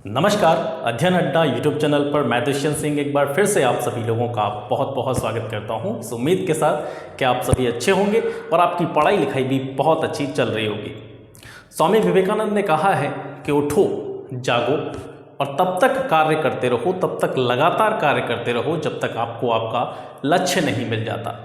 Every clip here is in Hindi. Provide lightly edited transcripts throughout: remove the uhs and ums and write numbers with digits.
नमस्कार। अध्ययन अड्डा यूट्यूब चैनल पर मैं दुष्यंत सिंह एक बार फिर से आप सभी लोगों का बहुत बहुत स्वागत करता हूं। इस उम्मीद के साथ कि आप सभी अच्छे होंगे और आपकी पढ़ाई लिखाई भी बहुत अच्छी चल रही होगी। स्वामी विवेकानंद ने कहा है कि उठो, जागो और तब तक कार्य करते रहो, तब तक लगातार कार्य करते रहो जब तक आपको आपका लक्ष्य नहीं मिल जाता।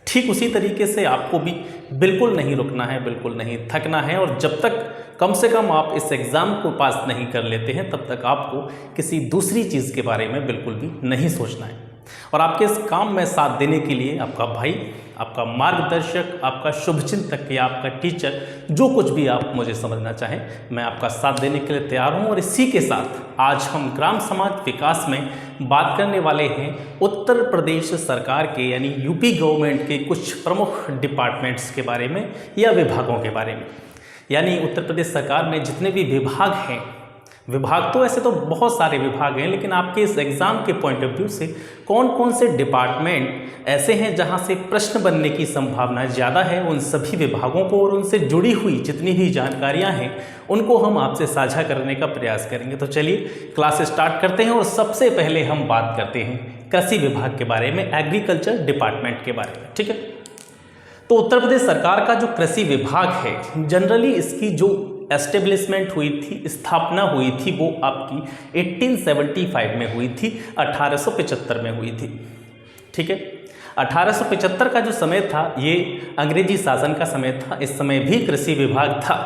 ठीक उसी तरीके से आपको भी बिल्कुल नहीं रुकना है, बिल्कुल नहीं थकना है और जब तक कम से कम आप इस एग्ज़ाम को पास नहीं कर लेते हैं तब तक आपको किसी दूसरी चीज़ के बारे में बिल्कुल भी नहीं सोचना है। और आपके इस काम में साथ देने के लिए आपका भाई, आपका मार्गदर्शक, आपका शुभचिंतक या आपका टीचर, जो कुछ भी आप मुझे समझना चाहें, मैं आपका साथ देने के लिए तैयार हूं। और इसी के साथ आज हम ग्राम समाज विकास में बात करने वाले हैं उत्तर प्रदेश सरकार के यानी यूपी गवर्नमेंट के कुछ प्रमुख डिपार्टमेंट्स के बारे में या विभागों के बारे में। यानी उत्तर प्रदेश सरकार में जितने भी विभाग हैं, विभाग तो ऐसे तो बहुत सारे विभाग हैं, लेकिन आपके इस एग्ज़ाम के पॉइंट ऑफ व्यू से कौन कौन से डिपार्टमेंट ऐसे हैं जहां से प्रश्न बनने की संभावना ज़्यादा है, उन सभी विभागों को और उनसे जुड़ी हुई जितनी भी जानकारियां हैं उनको हम आपसे साझा करने का प्रयास करेंगे। तो चलिए क्लास स्टार्ट करते हैं और सबसे पहले हम बात करते हैं कृषि विभाग के बारे में, एग्रीकल्चर डिपार्टमेंट के बारे में। ठीक है, तो उत्तर प्रदेश सरकार का जो कृषि विभाग है, जनरली इसकी जो एस्टेब्लिशमेंट हुई थी, स्थापना हुई थी, वो आपकी 1875 में हुई थी, 1875 में हुई थी। ठीक है, 1875 का जो समय था ये अंग्रेजी शासन का समय था। इस समय भी कृषि विभाग था,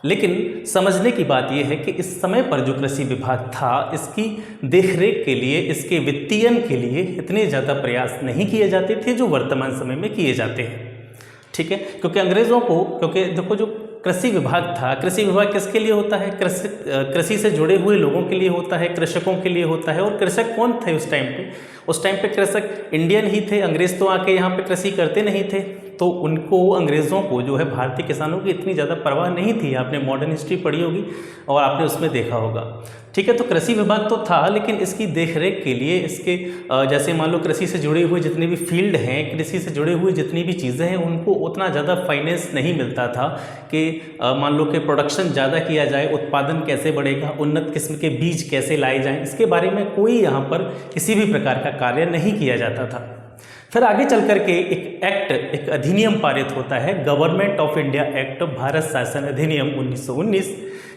लेकिन समझने की बात यह है कि इस समय पर जो कृषि विभाग था इसकी देखरेख के लिए, इसके वित्तीयन के लिए इतने ज़्यादा प्रयास नहीं किए जाते थे जो वर्तमान समय में किए जाते हैं। ठीक है, क्योंकि अंग्रेज़ों को, क्योंकि देखो जो कृषि विभाग था, कृषि विभाग किसके लिए होता है? कृषि से जुड़े हुए लोगों के लिए होता है, कृषकों के लिए होता है। और कृषक कौन थे उस टाइम पे? उस टाइम पे कृषक इंडियन ही थे, अंग्रेज़ तो आके यहाँ पे कृषि करते नहीं थे, तो उनको, अंग्रेज़ों को जो है भारतीय किसानों की इतनी ज़्यादा परवाह नहीं थी। आपने मॉडर्न हिस्ट्री पढ़ी होगी और आपने उसमें देखा होगा। ठीक है, तो कृषि विभाग तो था, लेकिन इसकी देखरेख के लिए इसके जैसे मान लो कृषि से जुड़े हुए जितने भी फील्ड हैं, कृषि से जुड़े हुए जितनी भी चीज़ें हैं, उनको उतना ज़्यादा फाइनेंस नहीं मिलता था कि मान लो कि प्रोडक्शन ज़्यादा किया जाए, उत्पादन कैसे बढ़ेगा, उन्नत किस्म के बीज कैसे लाए जाएँ, इसके बारे में कोई यहाँ पर किसी भी प्रकार का कार्य नहीं किया जाता था। फिर आगे चल करके एक एक्ट, एक अधिनियम पारित होता है, government of India act, Bharat शासन अधिनियम 1919।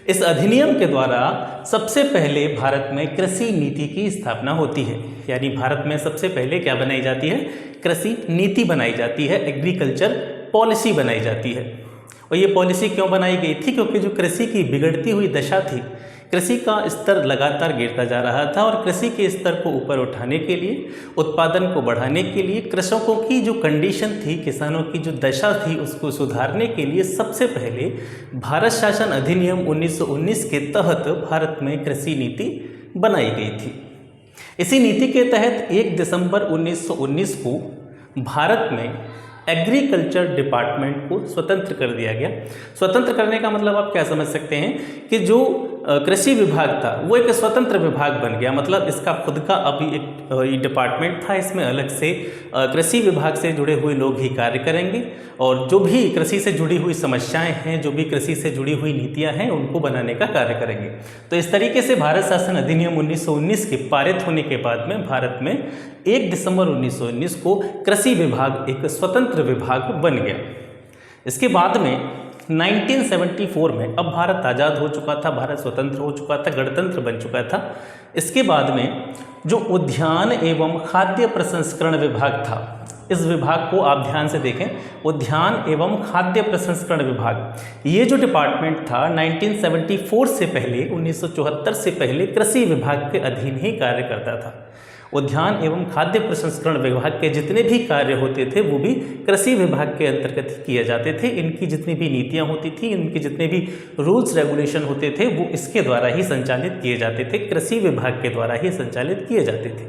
इस अधिनियम के द्वारा सबसे पहले भारत में कृषि नीति की स्थापना होती है। यानी भारत में सबसे पहले क्या बनाई जाती है? कृषि नीति बनाई जाती है, एग्रीकल्चर पॉलिसी बनाई जाती है। और ये पॉलिसी क्यों बनाई गई थी? क्योंकि जो कृषि की बिगड़ती हुई दशा थी, कृषि का स्तर लगातार गिरता जा रहा था और कृषि के स्तर को ऊपर उठाने के लिए, उत्पादन को बढ़ाने के लिए, कृषकों की जो कंडीशन थी, किसानों की जो दशा थी, उसको सुधारने के लिए सबसे पहले भारत शासन अधिनियम 1919 के तहत भारत में कृषि नीति बनाई गई थी। इसी नीति के तहत 1 दिसंबर 1919 को भारत में एग्रीकल्चर डिपार्टमेंट को स्वतंत्र कर दिया गया। स्वतंत्र करने का मतलब आप क्या समझ सकते हैं कि जो कृषि विभाग था वो एक स्वतंत्र विभाग बन गया। मतलब इसका खुद का अभी एक डिपार्टमेंट था, इसमें अलग से कृषि विभाग से जुड़े हुए लोग ही कार्य करेंगे और जो भी कृषि से जुड़ी हुई समस्याएं हैं, जो भी कृषि से जुड़ी हुई नीतियां हैं, उनको बनाने का कार्य करेंगे। तो इस तरीके से भारत शासन अधिनियम 1919 के पारित होने के बाद में भारत में 1 दिसंबर 1919 को कृषि विभाग एक स्वतंत्र विभाग बन गया। इसके बाद में 1974 में, अब भारत आज़ाद हो चुका था, भारत स्वतंत्र हो चुका था, गणतंत्र बन चुका था। इसके बाद में जो उद्यान एवं खाद्य प्रसंस्करण विभाग था, इस विभाग को आप ध्यान से देखें, उद्यान एवं खाद्य प्रसंस्करण विभाग, ये जो डिपार्टमेंट था 1974 से पहले, 1974 से पहले कृषि विभाग के अधीन ही कार्य करता था। उद्यान एवं खाद्य प्रसंस्करण विभाग के जितने भी कार्य होते थे वो भी कृषि विभाग के अंतर्गत किए जाते थे। इनकी जितनी भी नीतियां होती थी, इनके जितने भी रूल्स रेगुलेशन होते थे, वो इसके द्वारा ही संचालित किए जाते थे, कृषि विभाग के द्वारा ही संचालित किए जाते थे।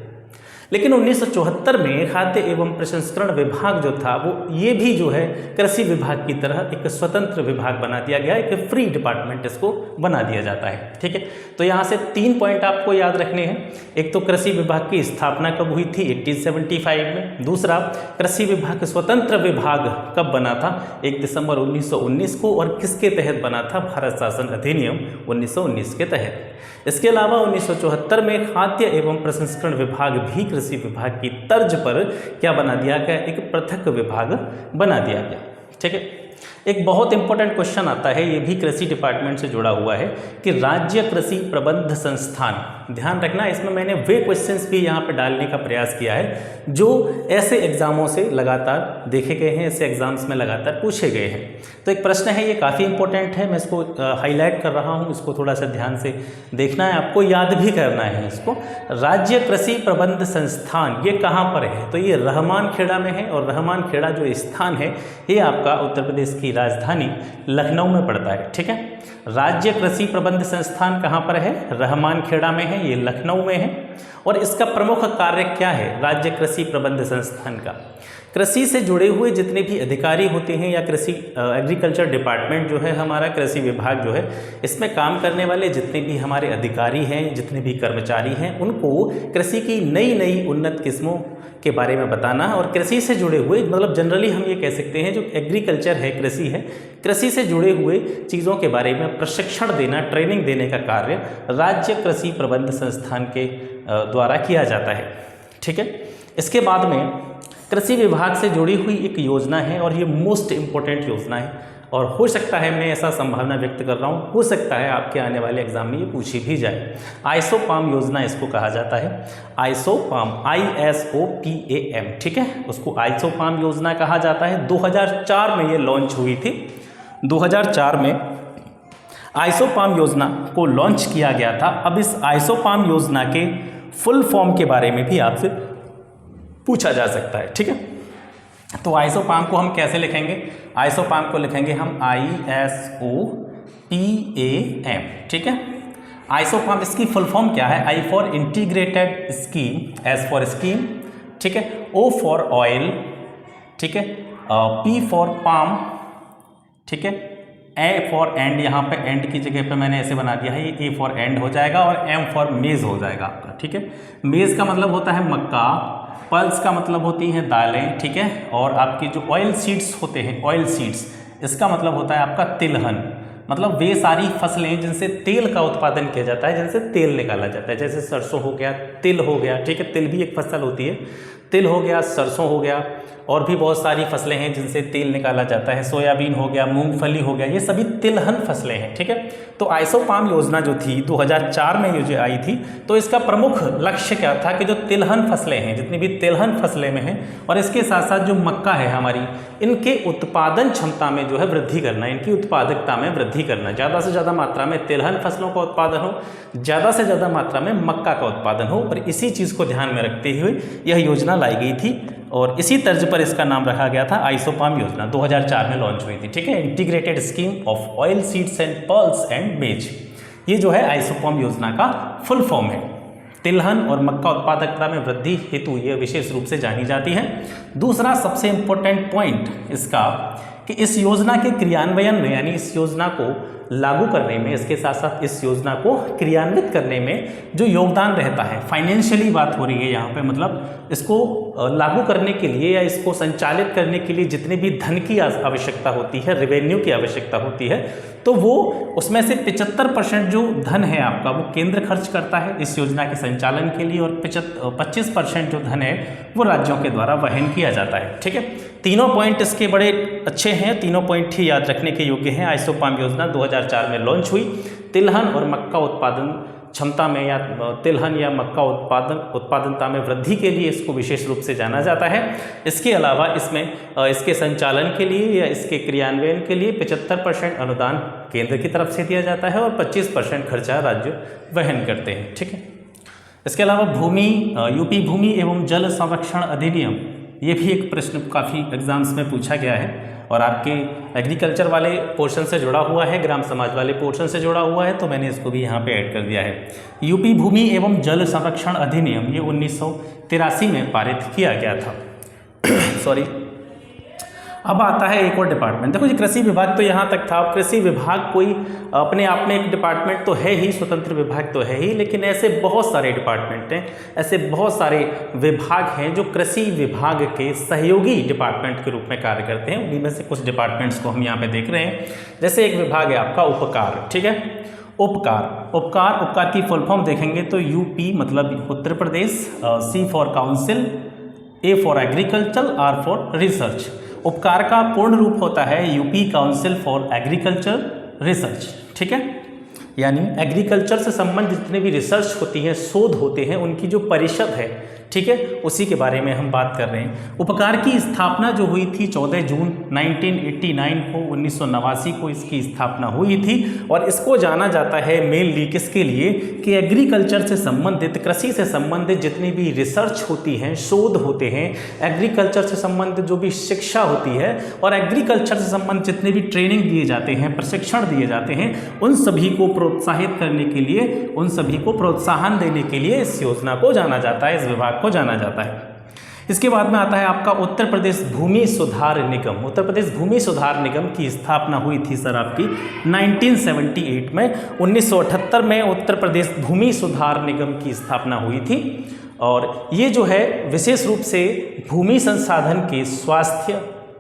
लेकिन 1974 में खाद्य एवं प्रसंस्करण विभाग जो था वो ये भी जो है कृषि विभाग की तरह एक स्वतंत्र विभाग बना दिया गया, एक फ्री डिपार्टमेंट इसको बना दिया जाता है। ठीक है, तो यहाँ से 3 पॉइंट आपको याद रखने हैं। एक तो कृषि विभाग की स्थापना कब हुई थी, 1875 में। दूसरा, कृषि विभाग स्वतंत्र विभाग कब बना था, 1 दिसंबर 1919 को, और किसके तहत बना था, भारत शासन अधिनियम 1919 के तहत। इसके अलावा 1974 में खाद्य एवं प्रसंस्करण विभाग भी कृषि विभाग की तर्ज पर क्या बना दिया गया, एक पृथक विभाग बना दिया गया। ठीक है, एक बहुत इंपॉर्टेंट क्वेश्चन आता है, ये भी कृषि डिपार्टमेंट से जुड़ा हुआ है, कि राज्य कृषि प्रबंध संस्थान। ध्यान रखना, इसमें मैंने वे क्वेश्चंस भी यहाँ पे डालने का प्रयास किया है जो ऐसे एग्जामों से लगातार देखे गए हैं, ऐसे एग्जाम्स में लगातार पूछे गए हैं। तो एक प्रश्न है, ये काफ़ी इंपॉर्टेंट है, मैं इसको हाईलाइट कर रहा हूँ, इसको थोड़ा सा ध्यान से देखना है, आपको याद भी करना है इसको। राज्य कृषि प्रबंध संस्थान ये कहाँ पर है, तो ये रहमान खेड़ा में है, और रहमान खेड़ा जो स्थान है ये आपका उत्तर प्रदेश की राजधानी लखनऊ में पड़ता है। ठीक है, राज्य कृषि प्रबंध संस्थान कहाँ पर है, रहमान खेड़ा में है, ये लखनऊ में है। और इसका प्रमुख कार्य क्या है राज्य कृषि प्रबंध संस्थान का, कृषि से जुड़े हुए जितने भी अधिकारी होते हैं या कृषि एग्रीकल्चर डिपार्टमेंट जो है हमारा, कृषि विभाग जो है, इसमें काम करने वाले जितने भी हमारे अधिकारी हैं, जितने भी कर्मचारी हैं, उनको कृषि की नई नई उन्नत किस्मों के बारे में बताना, और कृषि से जुड़े हुए, मतलब जनरली हम ये कह सकते हैं जो एग्रीकल्चर है, कृषि है, कृषि से जुड़े हुए चीज़ों के बारे में प्रशिक्षण देना, ट्रेनिंग देने का कार्य राज्य कृषि प्रबंध संस्थान के द्वारा किया जाता है। ठीक है, इसके बाद में कृषि विभाग से जुड़ी हुई एक योजना है, और ये मोस्ट इम्पोर्टेंट योजना है, और हो सकता है, मैं ऐसा संभावना व्यक्त कर रहा हूँ, हो सकता है आपके आने वाले एग्जाम में ये पूछी भी जाए। आइसोपाम योजना इसको कहा जाता है, आइसोपाम, ISOPAM। ठीक है, उसको आइसोपाम योजना कहा जाता है। 2004 में ये लॉन्च हुई थी। 2004 में आइसोपाम योजना को लॉन्च किया गया था। अब इस आइसोपाम योजना के फुल फॉर्म के बारे में भी आपसे पूछा जा सकता है। ठीक है, तो आइसोपाम को हम कैसे लिखेंगे, आइसोपाम को लिखेंगे हम ISOPAM। ठीक है, आइसोपाम इसकी फुल फॉर्म क्या है, I for integrated scheme, S for scheme, ठीक है, O फॉर ऑयल, ठीक है, P फॉर पाम, ठीक है, ए फॉर एंड, यहाँ पे एंड की जगह पे मैंने ऐसे बना दिया है, ये ए फॉर एंड हो जाएगा, और एम फॉर मेज हो जाएगा आपका। ठीक है, मेज का मतलब होता है मक्का, पल्स का मतलब होती हैं दालें, ठीक है, और आपकी जो ऑयल सीड्स होते हैं, ऑयल सीड्स, इसका मतलब होता है आपका तिलहन, मतलब वे सारी फसलें जिनसे तेल का उत्पादन किया जाता है, जिनसे तेल निकाला जाता है, जैसे सरसों हो गया, तिल हो गया। ठीक है, तिल भी एक फसल होती है, तिल हो गया, सरसों हो गया, और भी बहुत सारी फसलें हैं जिनसे तेल निकाला जाता है, सोयाबीन हो गया, मूंगफली हो गया, ये सभी तिलहन फसलें हैं। ठीक है, तो आइसोपाम योजना जो थी 2004 में ये जो आई थी, तो इसका प्रमुख लक्ष्य क्या था कि जो तिलहन फसलें हैं, जितनी भी तिलहन फसलें में हैं, और इसके साथ साथ जो मक्का है हमारी, इनके उत्पादन क्षमता में जो है वृद्धि करना, इनकी उत्पादकता में वृद्धि करना, ज़्यादा से ज़्यादा मात्रा में तिलहन फसलों का उत्पादन हो, ज़्यादा से ज़्यादा मात्रा में मक्का का उत्पादन हो, और इसी चीज़ को ध्यान में रखते हुए यह योजना लाई गई थी, और इसी तर्ज पर इसका नाम रखा गया था आइसोपाम योजना। 2004 में लॉन्च हुई थी। ठीक है, integrated scheme of oil seeds and pearls and मेज, ये जो है आइसोपाम योजना का फुल फॉर्म है। तिलहन और मक्का उत्पादकता में वृद्धि हेतु ये विशेष रूप से जानी जाती है। दूसरा सबसे इम्पोर्टेंट पॉइंट इसका कि इस योजना के क्रियान्वयन में, यानी इस योजना को लागू करने में, इसके साथ साथ इस योजना को क्रियान्वित करने में जो योगदान रहता है, फाइनेंशियली बात हो रही है यहाँ पे, मतलब इसको लागू करने के लिए या इसको संचालित करने के लिए जितने भी धन की आवश्यकता होती है, रेवेन्यू की आवश्यकता होती है, तो वो उसमें से 75% जो धन है आपका वो केंद्र खर्च करता है इस योजना के संचालन के लिए, और 25% जो धन है वो राज्यों के द्वारा वहन किया जाता है। ठीक है, तीनों पॉइंट इसके बड़े अच्छे हैं, तीनों पॉइंट ही याद रखने के योग्य हैं। आइसोपाम योजना 2004 में लॉन्च हुई। तिलहन और मक्का उत्पादन क्षमता में या तिलहन या मक्का उत्पादनता में वृद्धि के लिए इसको विशेष रूप से जाना जाता है। इसके अलावा इसमें इसके संचालन के लिए या इसके क्रियान्वयन के लिए 75% अनुदान केंद्र की तरफ से दिया जाता है और 25% खर्चा राज्य वहन करते हैं। ठीक है, इसके अलावा यूपी भूमि एवं जल संरक्षण अधिनियम, ये भी एक प्रश्न काफ़ी एग्जाम्स में पूछा गया है। और आपके एग्रीकल्चर वाले पोर्शन से जुड़ा हुआ है, ग्राम समाज वाले पोर्शन से जुड़ा हुआ है, तो मैंने इसको भी यहाँ पे ऐड कर दिया है। यूपी भूमि एवं जल संरक्षण अधिनियम ये 1983 में पारित किया गया था। सॉरी। अब आता है एक और डिपार्टमेंट। देखो जी, कृषि विभाग तो यहाँ तक था। अब कृषि विभाग कोई अपने आप में एक डिपार्टमेंट तो है ही, स्वतंत्र विभाग तो है ही, लेकिन ऐसे बहुत सारे डिपार्टमेंट हैं, ऐसे बहुत सारे विभाग हैं जो कृषि विभाग के सहयोगी डिपार्टमेंट के रूप में कार्य करते हैं। उन्हीं में से कुछ डिपार्टमेंट्स को हम यहाँ पे देख रहे हैं। जैसे एक विभाग है आपका उपकार, ठीक है, उपकार की फुल फॉर्म देखेंगे तो यूपी मतलब Uttar Pradesh, C for council, A for agriculture, R for research. उपकार का पूर्ण रूप होता है UP council for agriculture research, ठीक है, यानी एग्रीकल्चर से संबंधित जितने भी रिसर्च होती है, शोध होते हैं, उनकी जो परिषद है, ठीक है, उसी के बारे में हम बात कर रहे हैं। उपकार की स्थापना जो हुई थी 14 जून 1989 को, 1989 को इसकी स्थापना हुई थी। और इसको जाना जाता है मेनली किसके लिए कि एग्रीकल्चर से संबंधित, कृषि से संबंधित जितनी भी रिसर्च होती हैं, शोध होते हैं, एग्रीकल्चर से संबंधित जो भी शिक्षा होती है और एग्रीकल्चर से संबंधित जितने भी ट्रेनिंग दिए जाते हैं, प्रशिक्षण दिए जाते हैं, उन सभी को प्रोत्साहित करने के लिए, उन सभी को प्रोत्साहन देने के लिए इस योजना को जाना जाता है, इस विभाग को जाना जाता है। इसके बाद में आता है आपका उत्तर प्रदेश भूमि सुधार निगम। उत्तर प्रदेश भूमि सुधार निगम की स्थापना हुई थी सर आपकी 1978 में। 1978 में उत्तर प्रदेश भूमि सुधार निगम की स्थापना हुई थी और ये जो है विशेष रूप से भूमि संसाधन के स्वास्थ्य,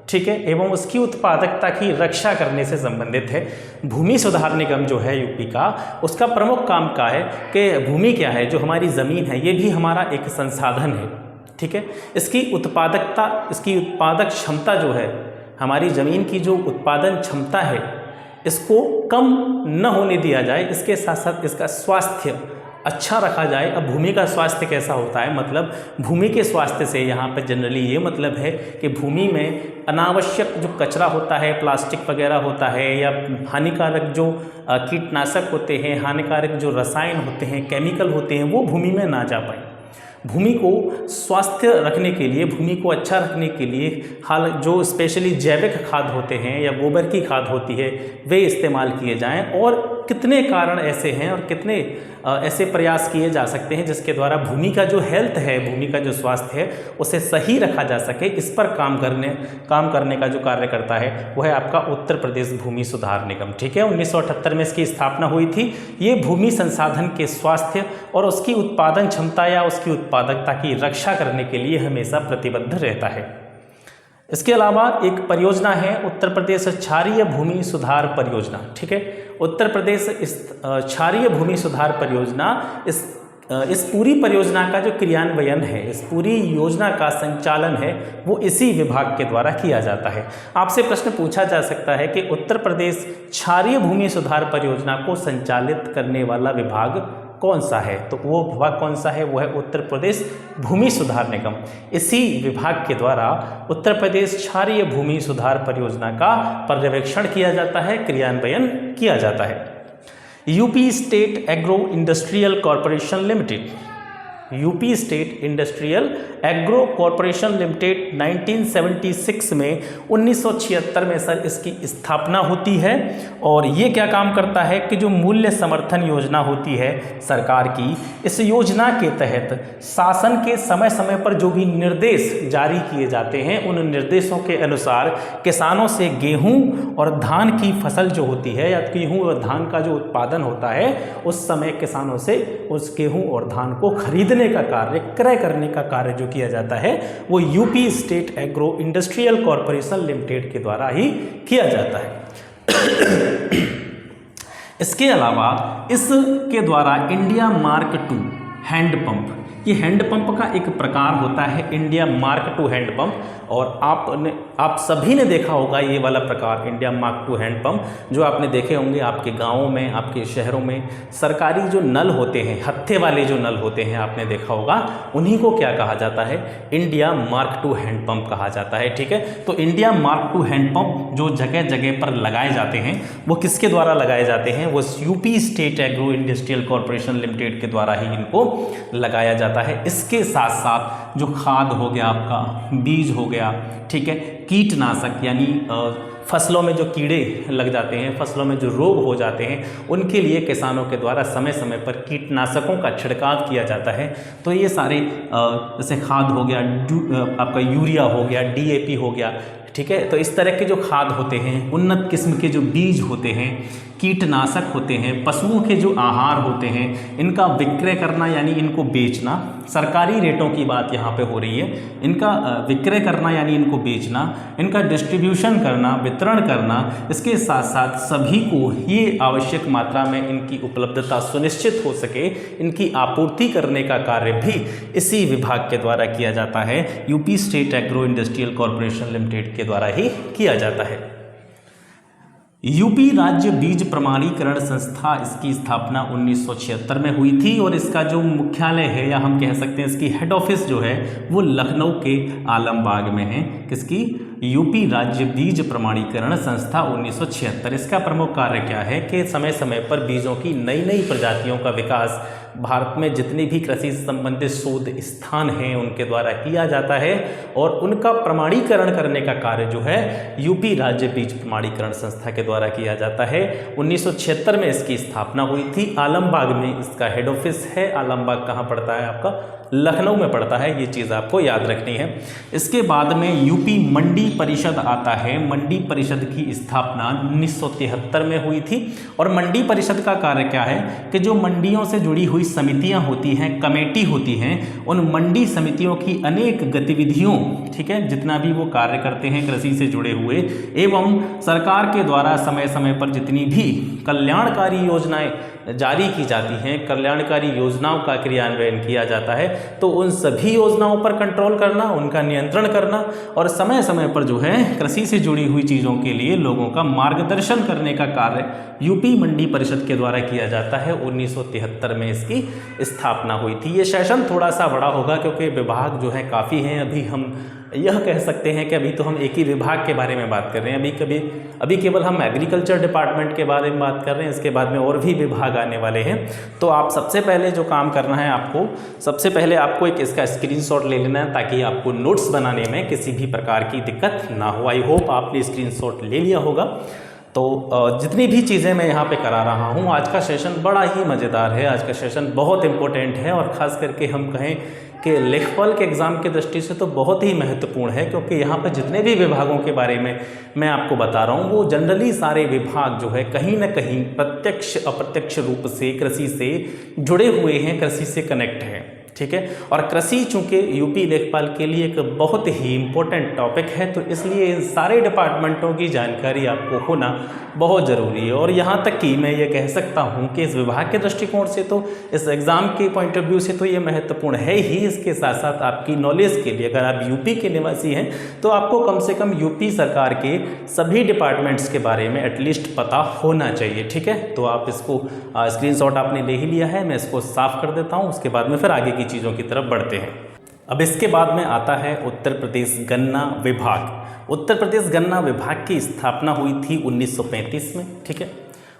ठीक है, एवं उसकी उत्पादकता की रक्षा करने से संबंधित है। भूमि सुधार निगम जो है यूपी का, उसका प्रमुख काम क्या है कि भूमि क्या है, जो हमारी ज़मीन है, ये भी हमारा एक संसाधन है, ठीक है। इसकी उत्पादकता, इसकी उत्पादक क्षमता जो है, हमारी ज़मीन की जो उत्पादन क्षमता है, इसको कम न होने दिया जाए, इसके साथ साथ इसका स्वास्थ्य अच्छा रखा जाए। अब भूमि का स्वास्थ्य कैसा होता है, मतलब भूमि के स्वास्थ्य से यहाँ पर जनरली ये मतलब है कि भूमि में अनावश्यक जो कचरा होता है, प्लास्टिक वगैरह होता है, या हानिकारक जो कीटनाशक होते हैं, हानिकारक जो रसायन होते हैं, केमिकल होते हैं, वो भूमि में ना जा पाए। भूमि को स्वास्थ्य रखने के लिए, भूमि को अच्छा रखने के लिए हाल जो स्पेशली जैविक खाद होते हैं या गोबर की खाद होती है, वे इस्तेमाल किए जाएं। और कितने कारण ऐसे हैं और कितने ऐसे प्रयास किए जा सकते हैं जिसके द्वारा भूमि का जो हेल्थ है, भूमि का जो स्वास्थ्य है, उसे सही रखा जा सके। इस पर काम करने का जो कार्य करता है वो है आपका उत्तर प्रदेश भूमि सुधार निगम, ठीक है। 1978 में इसकी स्थापना हुई थी। ये भूमि संसाधन के स्वास्थ्य और उसकी उत्पादन क्षमता या उसकी उत्पादकता की रक्षा करने के लिए हमेशा प्रतिबद्ध रहता है। इसके अलावा एक परियोजना है उत्तर प्रदेश क्षारीय भूमि सुधार परियोजना, ठीक है। उत्तर प्रदेश क्षारीय भूमि सुधार परियोजना, इस पूरी परियोजना का जो क्रियान्वयन है, इस पूरी योजना का संचालन है, वो इसी विभाग के द्वारा किया जाता है। आपसे प्रश्न पूछा जा सकता है कि उत्तर प्रदेश क्षारीय भूमि सुधार परियोजना को संचालित करने वाला विभाग कौन सा है, तो वो विभाग कौन सा है, वो है उत्तर प्रदेश भूमि सुधार निगम। इसी विभाग के द्वारा उत्तर प्रदेश क्षारीय भूमि सुधार परियोजना का पर्यवेक्षण किया जाता है, क्रियान्वयन किया जाता है। UP state agro industrial corporation limited, UP state industrial agro corporation limited 1976 में 1976 में सर इसकी स्थापना होती है। और ये क्या काम करता है कि जो मूल्य समर्थन योजना होती है सरकार की, इस योजना के तहत शासन के समय समय पर जो भी निर्देश जारी किए जाते हैं, उन निर्देशों के अनुसार किसानों से गेहूं और धान की फसल जो होती है, या गेहूं और धान का जो उत्पादन होता है, उस समय किसानों से उस गेहूं और धान को खरीदने का कार्य, क्रय करने का कार्य जो किया जाता है, वो UP state agro industrial corporation limited के द्वारा ही किया जाता है। इसके अलावा इसके द्वारा इंडिया मार्क II हैंडपंप, ये हैंडपंप का एक प्रकार होता है, इंडिया मार्क II हैंडपंप। और आप सभी ने देखा होगा ये वाला प्रकार, इंडिया मार्क II हैंडपंप, जो आपने देखे होंगे आपके गाँवों में, आपके शहरों में सरकारी जो नल होते हैं, हत्थे वाले जो नल होते हैं, आपने देखा होगा, उन्हीं को क्या कहा जाता है, इंडिया मार्क II हैंडपंप कहा जाता है, ठीक है। तो इंडिया मार्क II हैंडपंप जो जगह जगह पर लगाए जाते हैं, वो किसके द्वारा लगाए जाते हैं, वो UP state agro industrial corporation limited के द्वारा ही इनको लगाया जाता है। इसके साथ साथ जो खाद हो गया, आपका बीज हो गया, ठीक है, कीटनाशक यानी फसलों में जो कीड़े लग जाते हैं, फसलों में जो रोग हो जाते हैं, उनके लिए किसानों के द्वारा समय समय पर कीटनाशकों का छिड़काव किया जाता है। तो ये सारे जैसे खाद हो गया, आपका यूरिया हो गया, DAP हो गया, ठीक है। तो इस तरह के जो खाद होते हैं, उन्नत किस्म के जो बीज होते हैं, कीटनाशक होते हैं, पशुओं के जो आहार होते हैं, इनका विक्रय करना यानी इनको बेचना, सरकारी रेटों की बात यहाँ पे हो रही है, इनका विक्रय करना यानी इनको बेचना, इनका डिस्ट्रीब्यूशन करना, वितरण करना, इसके साथ साथ सभी को ये आवश्यक मात्रा में इनकी उपलब्धता सुनिश्चित हो सके, इनकी आपूर्ति करने का कार्य भी इसी विभाग के द्वारा किया जाता है। UP state agro industrial corporation limited के द्वारा ही किया जाता है। यूपी राज्य बीज प्रमाणीकरण संस्था, इसकी स्थापना 1976 में हुई थी और इसका जो मुख्यालय है या हम कह सकते हैं इसकी हेड ऑफिस जो है वो लखनऊ के आलमबाग में है। किसकी? यूपी राज्य बीज प्रमाणीकरण संस्था 1976। इसका प्रमुख कार्य क्या है कि समय समय पर बीजों की नई नई प्रजातियों का विकास भारत में जितने भी कृषि से संबंधित शोध स्थान हैं उनके द्वारा किया जाता है और उनका प्रमाणीकरण करने का कार्य जो है यूपी राज्य बीज प्रमाणीकरण संस्था के द्वारा किया जाता है। 1976 में इसकी स्थापना हुई थी। आलमबाग में इसका हेड ऑफिस है। आलमबाग कहाँ पड़ता है? आपका लखनऊ में पड़ता है। ये चीज़ आपको याद रखनी है। इसके बाद में यूपी मंडी परिषद आता है। मंडी परिषद की स्थापना 1973 में हुई थी और मंडी परिषद का कार्य क्या है कि जो मंडियों से जुड़ी हुई समितियां होती हैं, कमेटी होती हैं, उन मंडी समितियों की अनेक गतिविधियों, ठीक है, जितना भी वो कार्य करते हैं कृषि से जुड़े हुए, एवं सरकार के द्वारा समय समय पर जितनी भी कल्याणकारी योजनाएं जारी की जाती हैं, कल्याणकारी योजनाओं का क्रियान्वयन किया जाता है, तो उन सभी योजनाओं पर कंट्रोल करना, उनका नियंत्रण करना और समय समय पर जो है कृषि से जुड़ी हुई चीज़ों के लिए लोगों का मार्गदर्शन करने का कार्य यूपी मंडी परिषद के द्वारा किया जाता है। 1973 में इसकी स्थापना हुई थी। ये सेशन थोड़ा सा बड़ा होगा क्योंकि विभाग जो है काफ़ी हैं। अभी हम यह कह सकते हैं कि अभी तो हम एक ही विभाग के बारे में बात कर रहे हैं। अभी केवल हम एग्रीकल्चर डिपार्टमेंट के बारे में बात कर रहे हैं। इसके बाद में और भी विभाग आने वाले हैं। तो आप सबसे पहले जो काम करना है, आपको सबसे पहले आपको एक इसका स्क्रीनशॉट ले लेना है ताकि आपको नोट्स बनाने में किसी भी प्रकार की दिक्कत ना हो। आई होप आपने स्क्रीनशॉट ले लिया होगा। तो जितनी भी चीज़ें मैं यहाँ पे करा रहा हूँ, आज का सेशन बड़ा ही मज़ेदार है। आज का सेशन बहुत इम्पोर्टेंट है और ख़ास करके हम कहें कि लेखपाल के एग्ज़ाम की दृष्टि से तो बहुत ही महत्वपूर्ण है, क्योंकि यहाँ पर जितने भी विभागों के बारे में मैं आपको बता रहा हूँ वो जनरली सारे विभाग जो है कहीं ना कहीं प्रत्यक्ष अप्रत्यक्ष रूप से कृषि से जुड़े हुए हैं, कृषि से कनेक्ट हैं, ठीक है। और कृषि चूँकि यूपी लेखपाल के लिए एक बहुत ही इम्पोर्टेंट टॉपिक है, तो इसलिए इन सारे डिपार्टमेंटों की जानकारी आपको होना बहुत ज़रूरी है। और यहाँ तक कि मैं ये कह सकता हूँ कि इस विभाग के दृष्टिकोण से तो, इस एग्ज़ाम के पॉइंट ऑफ व्यू से तो ये महत्वपूर्ण है ही। इसके साथ साथ आपकी नॉलेज के लिए, अगर आप यूपी के निवासी हैं तो आपको कम से कम यूपी सरकार के सभी डिपार्टमेंट्स के बारे में एटलीस्ट पता होना चाहिए, ठीक है। तो आप इसको स्क्रीनशॉट आपने ले ही लिया है, मैं इसको साफ कर देता हूँ। उसके बाद में फिर आगे की चीज़ों की तरफ बढ़ते हैं। अब इसके बाद में आता है उत्तर प्रदेश गन्ना विभाग। उत्तर प्रदेश गन्ना विभाग की स्थापना हुई थी 1935 में, ठीक है।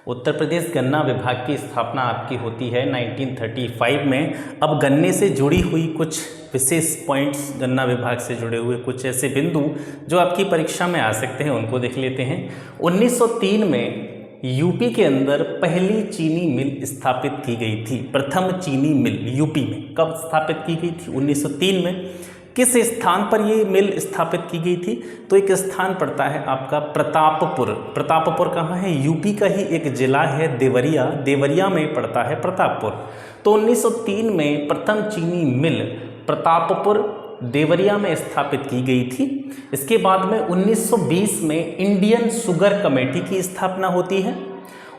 उत्तर प्रदेश गन्ना विभाग की स्थापना आपकी होती है 1935 में। अब गन्ने से जुड़ी हुई कुछ विशेष पॉइंट्स, गन्ना विभाग से जुड़े हुए कुछ ऐसे बिंदु जो आपकी परीक्षा में आ सकते हैं, उनको देख लेते हैं। 1903 में यूपी के अंदर पहली चीनी मिल स्थापित की गई थी। प्रथम चीनी मिल यूपी में कब स्थापित की गई थी? 1903 में। किस स्थान पर ये मिल स्थापित की गई थी? तो एक स्थान पड़ता है आपका प्रतापपुर। प्रतापपुर कहाँ है? यूपी का ही एक जिला है देवरिया। देवरिया में पड़ता है प्रतापपुर। तो 1903 में प्रथम चीनी मिल प्रतापपुर देवरिया में स्थापित की गई थी। इसके बाद में 1920 में इंडियन शुगर कमेटी की स्थापना होती है।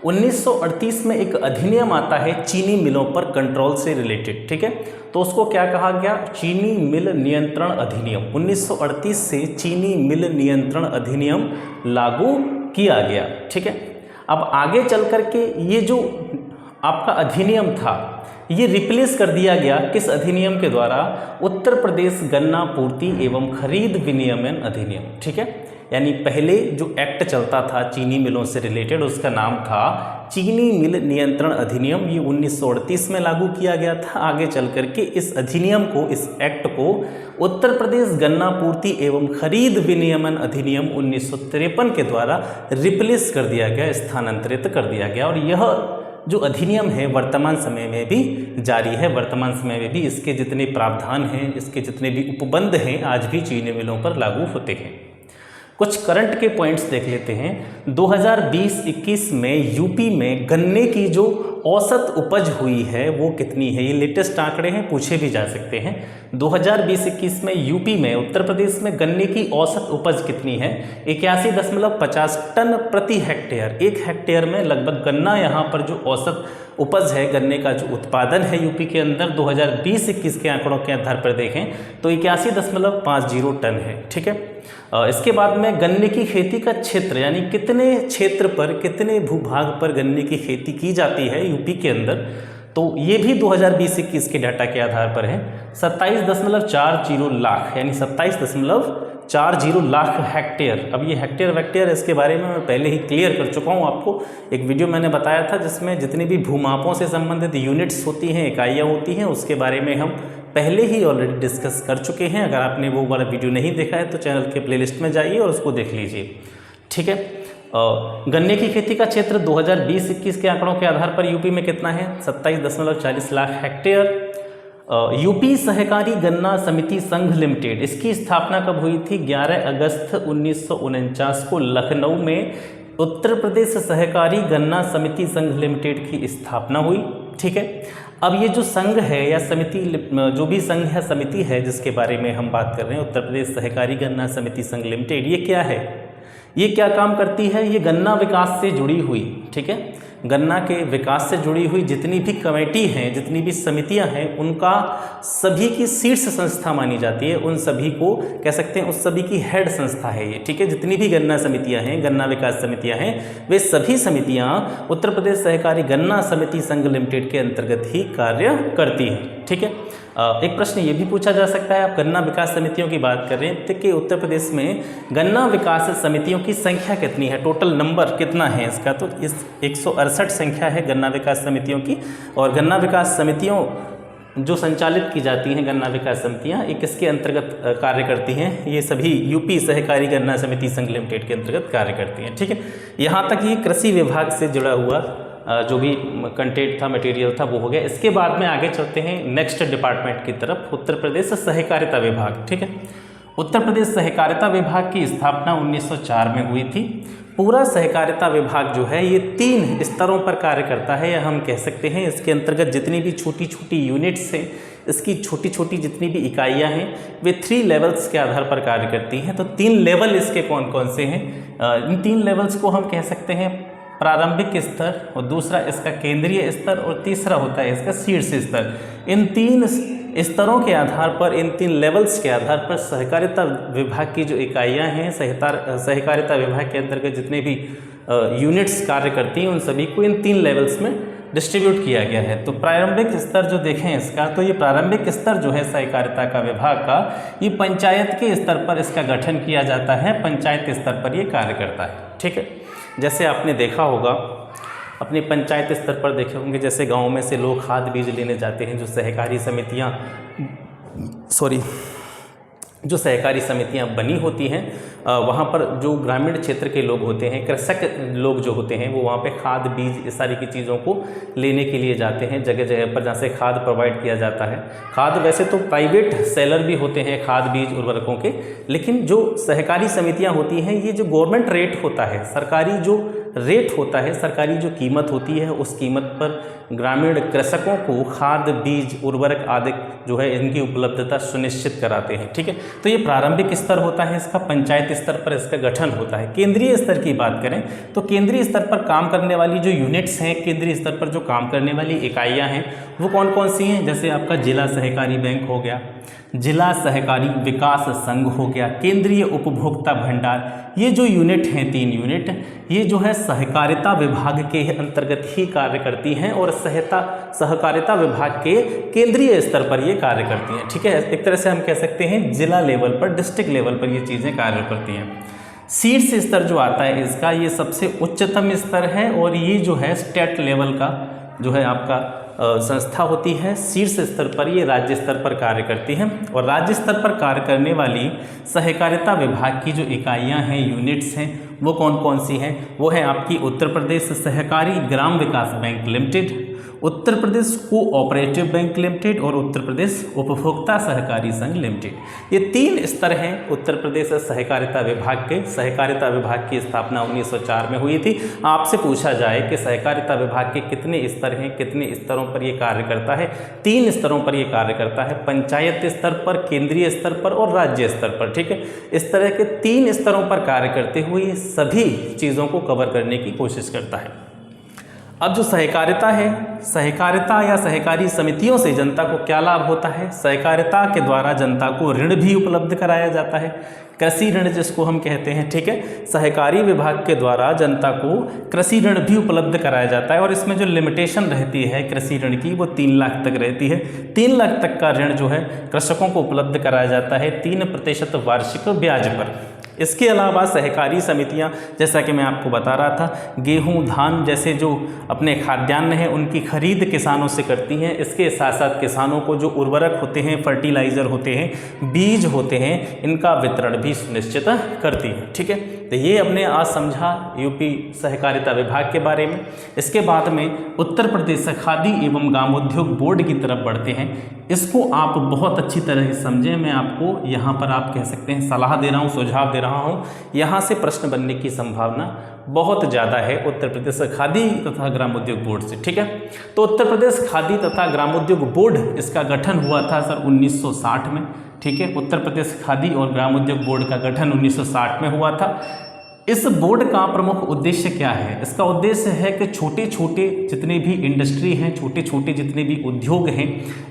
1938 में एक अधिनियम आता है चीनी मिलों पर कंट्रोल से रिलेटेड, ठीक है। तो उसको क्या कहा गया? चीनी मिल नियंत्रण अधिनियम। 1938 से चीनी मिल नियंत्रण अधिनियम लागू किया गया, ठीक है। अब आगे चल करके ये जो आपका अधिनियम था ये रिप्लेस कर दिया गया किस अधिनियम के द्वारा? उत्तर प्रदेश गन्ना पूर्ति एवं खरीद विनियमन अधिनियम, ठीक है। यानी पहले जो एक्ट चलता था चीनी मिलों से रिलेटेड उसका नाम था चीनी मिल नियंत्रण अधिनियम। ये 1938 में लागू किया गया था। आगे चल करके इस अधिनियम को, इस एक्ट को उत्तर प्रदेश गन्ना पूर्ति एवं खरीद विनियमन अधिनियम 1953 के द्वारा रिप्लेस कर दिया गया, स्थानांतरित कर दिया गया। और यह जो अधिनियम है वर्तमान समय में भी जारी है। वर्तमान समय में भी इसके जितने प्रावधान हैं, इसके जितने भी उपबंध हैं, आज भी चीनी मिलों पर लागू होते हैं। कुछ करंट के पॉइंट्स देख लेते हैं। 2020-21 में यूपी में गन्ने की जो औसत उपज हुई है वो कितनी है? ये लेटेस्ट आंकड़े हैं, पूछे भी जा सकते हैं। 2020-21 में यूपी में, उत्तर प्रदेश में गन्ने की औसत उपज कितनी है? 81.50 टन प्रति हेक्टेयर। एक हेक्टेयर में लगभग गन्ना, यहाँ पर जो औसत उपज है, गन्ने का जो उत्पादन है यूपी के अंदर 2020-21 के आंकड़ों के आधार पर देखें तो 81.50 टन है। ठीक है। इसके बाद में गन्ने की खेती का क्षेत्र, यानी कितने क्षेत्र पर, कितने भूभाग पर गन्ने की खेती की जाती है यूपी के अंदर, तो ये भी 2020-21 के डाटा के आधार पर है। 27.40 लाख, यानी 27.40 लाख हेक्टेयर। अब ये हेक्टेयर वेक्टेयर इसके बारे में मैं पहले ही क्लियर कर चुका हूँ आपको। एक वीडियो मैंने बताया था जिसमें जितनी भी भूमापों से संबंधित यूनिट्स होती हैं, इकाइयाँ होती हैं, उसके बारे में हम पहले ही ऑलरेडी डिस्कस कर चुके हैं। अगर आपने वो वाला वीडियो नहीं देखा है तो चैनल के प्लेलिस्ट में जाइए और उसको देख लीजिए। ठीक है। गन्ने की खेती का क्षेत्र 2020-21 के आंकड़ों के आधार पर यूपी में कितना है? 27.40 लाख हेक्टेयर। यूपी सहकारी गन्ना समिति संघ लिमिटेड, इसकी स्थापना कब हुई थी? 11 अगस्त 1949 को लखनऊ में उत्तर प्रदेश सहकारी गन्ना समिति संघ लिमिटेड की स्थापना हुई। ठीक है। अब ये जो संघ है या समिति, जो भी संघ या समिति है जिसके बारे में हम बात कर रहे हैं, उत्तर प्रदेश सहकारी गन्ना समिति संघ लिमिटेड, ये क्या है? ये क्या काम करती है? ये गन्ना विकास से जुड़ी हुई, ठीक है, गन्ना के विकास से जुड़ी हुई जितनी भी कमेटी हैं, जितनी भी समितियां हैं, उनका सभी की शीर्ष संस्था मानी जाती है। उन सभी को कह सकते हैं, उस सभी की हेड संस्था है ये। ठीक है। जितनी भी गन्ना समितियां हैं, गन्ना विकास समितियां हैं, वे सभी समितियां उत्तर प्रदेश सहकारी गन्ना समिति संघ लिमिटेड के अंतर्गत ही कार्य करती हैं। ठीक है। एक प्रश्न ये भी पूछा जा सकता है, आप गन्ना विकास समितियों की बात कर रहे हैं कि उत्तर प्रदेश में गन्ना विकास समितियों की संख्या कितनी है, टोटल नंबर कितना है इसका? तो इस 168 संख्या है गन्ना विकास समितियों की। और गन्ना विकास समितियों जो संचालित की जाती हैं, गन्ना विकास समितियाँ, ये किसके अंतर्गत कार्य करती हैं? ये सभी यूपी सहकारी गन्ना समिति संघ लिमिटेड के अंतर्गत कार्य करती हैं। ठीक है। यहाँ तक ये कृषि विभाग से जुड़ा हुआ जो भी कंटेंट था, मटेरियल था, वो हो गया। इसके बाद में आगे चलते हैं नेक्स्ट डिपार्टमेंट की तरफ, उत्तर प्रदेश सहकारिता विभाग। ठीक है। उत्तर प्रदेश सहकारिता विभाग की स्थापना 1904 में हुई थी। पूरा सहकारिता विभाग जो है ये 3 स्तरों पर कार्य करता है, या हम कह सकते हैं इसके अंतर्गत जितनी भी छोटी छोटी यूनिट्स हैं, इसकी छोटी छोटी जितनी भी इकाइयां हैं, वे 3 लेवल्स के आधार पर कार्य करती हैं। तो 3 लेवल इसके कौन कौन से हैं? इन 3 लेवल्स को हम कह सकते हैं प्रारंभिक स्तर, और दूसरा इसका केंद्रीय स्तर, और तीसरा होता है इसका शीर्ष स्तर। इन 3 स्तरों के आधार पर, इन 3 लेवल्स के आधार पर सहकारिता विभाग की जो इकाइयां हैं, सहकारिता विभाग के अंतर्गत जितने भी यूनिट्स कार्य करती हैं, उन सभी को इन 3 लेवल्स में डिस्ट्रीब्यूट किया गया है। तो प्रारंभिक स्तर जो देखें इसका, तो ये प्रारंभिक स्तर जो है सहकारिता का विभाग का, ये पंचायत के स्तर पर इसका गठन किया जाता है, पंचायत स्तर पर ये कार्य करता है। ठीक है। जैसे आपने देखा होगा, अपने पंचायत स्तर पर देखे होंगे, जैसे गांव में से लोग खाद बीज लेने जाते हैं, जो सहकारी समितियां बनी होती हैं, वहाँ पर जो ग्रामीण क्षेत्र के लोग होते हैं, कृषक लोग जो होते हैं, वो वहाँ पे खाद बीज इस सारी की चीज़ों को लेने के लिए जाते हैं जगह जगह पर, जहाँ से खाद प्रोवाइड किया जाता है। खाद वैसे तो प्राइवेट सेलर भी होते हैं खाद बीज उर्वरकों के, लेकिन जो सहकारी समितियाँ होती हैं, ये जो गवर्नमेंट रेट होता है, सरकारी जो रेट होता है, सरकारी जो कीमत होती है, उस कीमत पर ग्रामीण कृषकों को खाद बीज उर्वरक आदि जो है इनकी उपलब्धता सुनिश्चित कराते हैं। ठीक है। तो ये प्रारंभिक स्तर होता है इसका, पंचायत स्तर पर इसका गठन होता है। केंद्रीय स्तर की बात करें तो केंद्रीय स्तर पर काम करने वाली जो यूनिट्स हैं, केंद्रीय स्तर पर जो काम करने वाली इकाइयाँ हैं, वो कौन कौन सी हैं? जैसे आपका जिला सहकारी बैंक हो गया, जिला सहकारी विकास संघ हो गया, केंद्रीय उपभोक्ता भंडार, ये जो यूनिट हैं 3 यूनिट, ये जो है सहकारिता विभाग के अंतर्गत ही कार्य करती हैं और सहकारिता विभाग के केंद्रीय स्तर पर ये कार्य करती हैं। ठीक है। एक तरह से हम कह सकते हैं जिला लेवल पर, डिस्ट्रिक्ट लेवल पर ये चीज़ें कार्य करती हैं। शीर्ष स्तर जो आता है इसका, ये सबसे उच्चतम स्तर है और ये जो है स्टेट लेवल का जो है आपका संस्था होती है। शीर्ष स्तर पर ये राज्य स्तर पर कार्य करती हैं और राज्य स्तर पर कार्य करने वाली सहकारिता विभाग की जो इकाइयां हैं, यूनिट्स हैं, वो कौन कौन सी हैं? वो है आपकी उत्तर प्रदेश सहकारी ग्राम विकास bank limited, Uttar Pradesh cooperative bank limited और उत्तर प्रदेश उपभोक्ता सहकारी संघ लिमिटेड। ये 3 स्तर हैं उत्तर प्रदेश सहकारिता विभाग के। सहकारिता विभाग की स्थापना 1904 में हुई थी। आपसे पूछा जाए कि सहकारिता विभाग के कितने स्तर हैं, कितने स्तरों पर ये कार्य करता है? 3 स्तरों पर ये कार्य करता है, पंचायत स्तर पर, केंद्रीय स्तर पर और राज्य स्तर पर। ठीक है, इस तरह के 3 स्तरों पर कार्य करते हुए ये सभी चीज़ों को कवर करने की कोशिश करता है। अब जो सहकारिता है, सहकारिता या सहकारी समितियों से जनता को क्या लाभ होता है? सहकारिता के द्वारा जनता को ऋण भी उपलब्ध कराया जाता है, कृषि ऋण जिसको हम कहते हैं। ठीक है, सहकारी विभाग के द्वारा जनता को कृषि ऋण भी उपलब्ध कराया जाता है और इसमें जो लिमिटेशन रहती है कृषि ऋण की वो 3 लाख तक रहती है। 3 लाख तक का ऋण जो है कृषकों को उपलब्ध कराया जाता है 3% वार्षिक ब्याज पर। इसके अलावा सहकारी समितियां, जैसा कि मैं आपको बता रहा था, गेहूं, धान जैसे जो अपने खाद्यान्न हैं उनकी खरीद किसानों से करती हैं। इसके साथ साथ किसानों को जो उर्वरक होते हैं, फर्टिलाइज़र होते हैं, बीज होते हैं, इनका वितरण भी सुनिश्चित करती है। ठीक है, तो ये हमने आज समझा यूपी सहकारिता विभाग के बारे में। इसके बाद में उत्तर प्रदेश खादी एवं ग्रामोद्योग बोर्ड की तरफ बढ़ते हैं। इसको आप बहुत अच्छी तरह से समझें। मैं आपको यहाँ पर आप कह सकते हैं सलाह दे रहा हूँ, सुझाव दे रहा हूँ। यहाँ से प्रश्न बनने की संभावना बहुत ज़्यादा है उत्तर प्रदेश खादी तथा ग्रामोद्योग बोर्ड से। ठीक है, तो उत्तर प्रदेश खादी तथा ग्रामोद्योग बोर्ड, इसका गठन हुआ था सर 1960 में। ठीक है, उत्तर प्रदेश खादी और ग्रामोद्योग बोर्ड का गठन 1960 में हुआ था। इस बोर्ड का प्रमुख उद्देश्य क्या है? इसका उद्देश्य है कि छोटे छोटे जितने भी इंडस्ट्री हैं, छोटे छोटे जितने भी उद्योग हैं,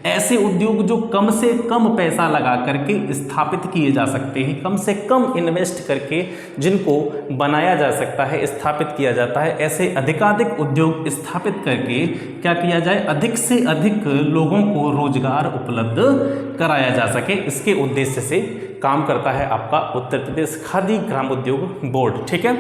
ऐसे उद्योग जो कम से कम पैसा लगा करके स्थापित किए जा सकते हैं, कम से कम इन्वेस्ट करके जिनको बनाया जा सकता है, स्थापित किया जाता है, ऐसे अधिकाधिक उद्योग स्थापित करके क्या किया जाए, अधिक से अधिक लोगों को रोजगार उपलब्ध कराया जा सके। इसके उद्देश्य से काम करता है आपका उत्तर प्रदेश खादी ग्रामोद्योग बोर्ड। ठीक है,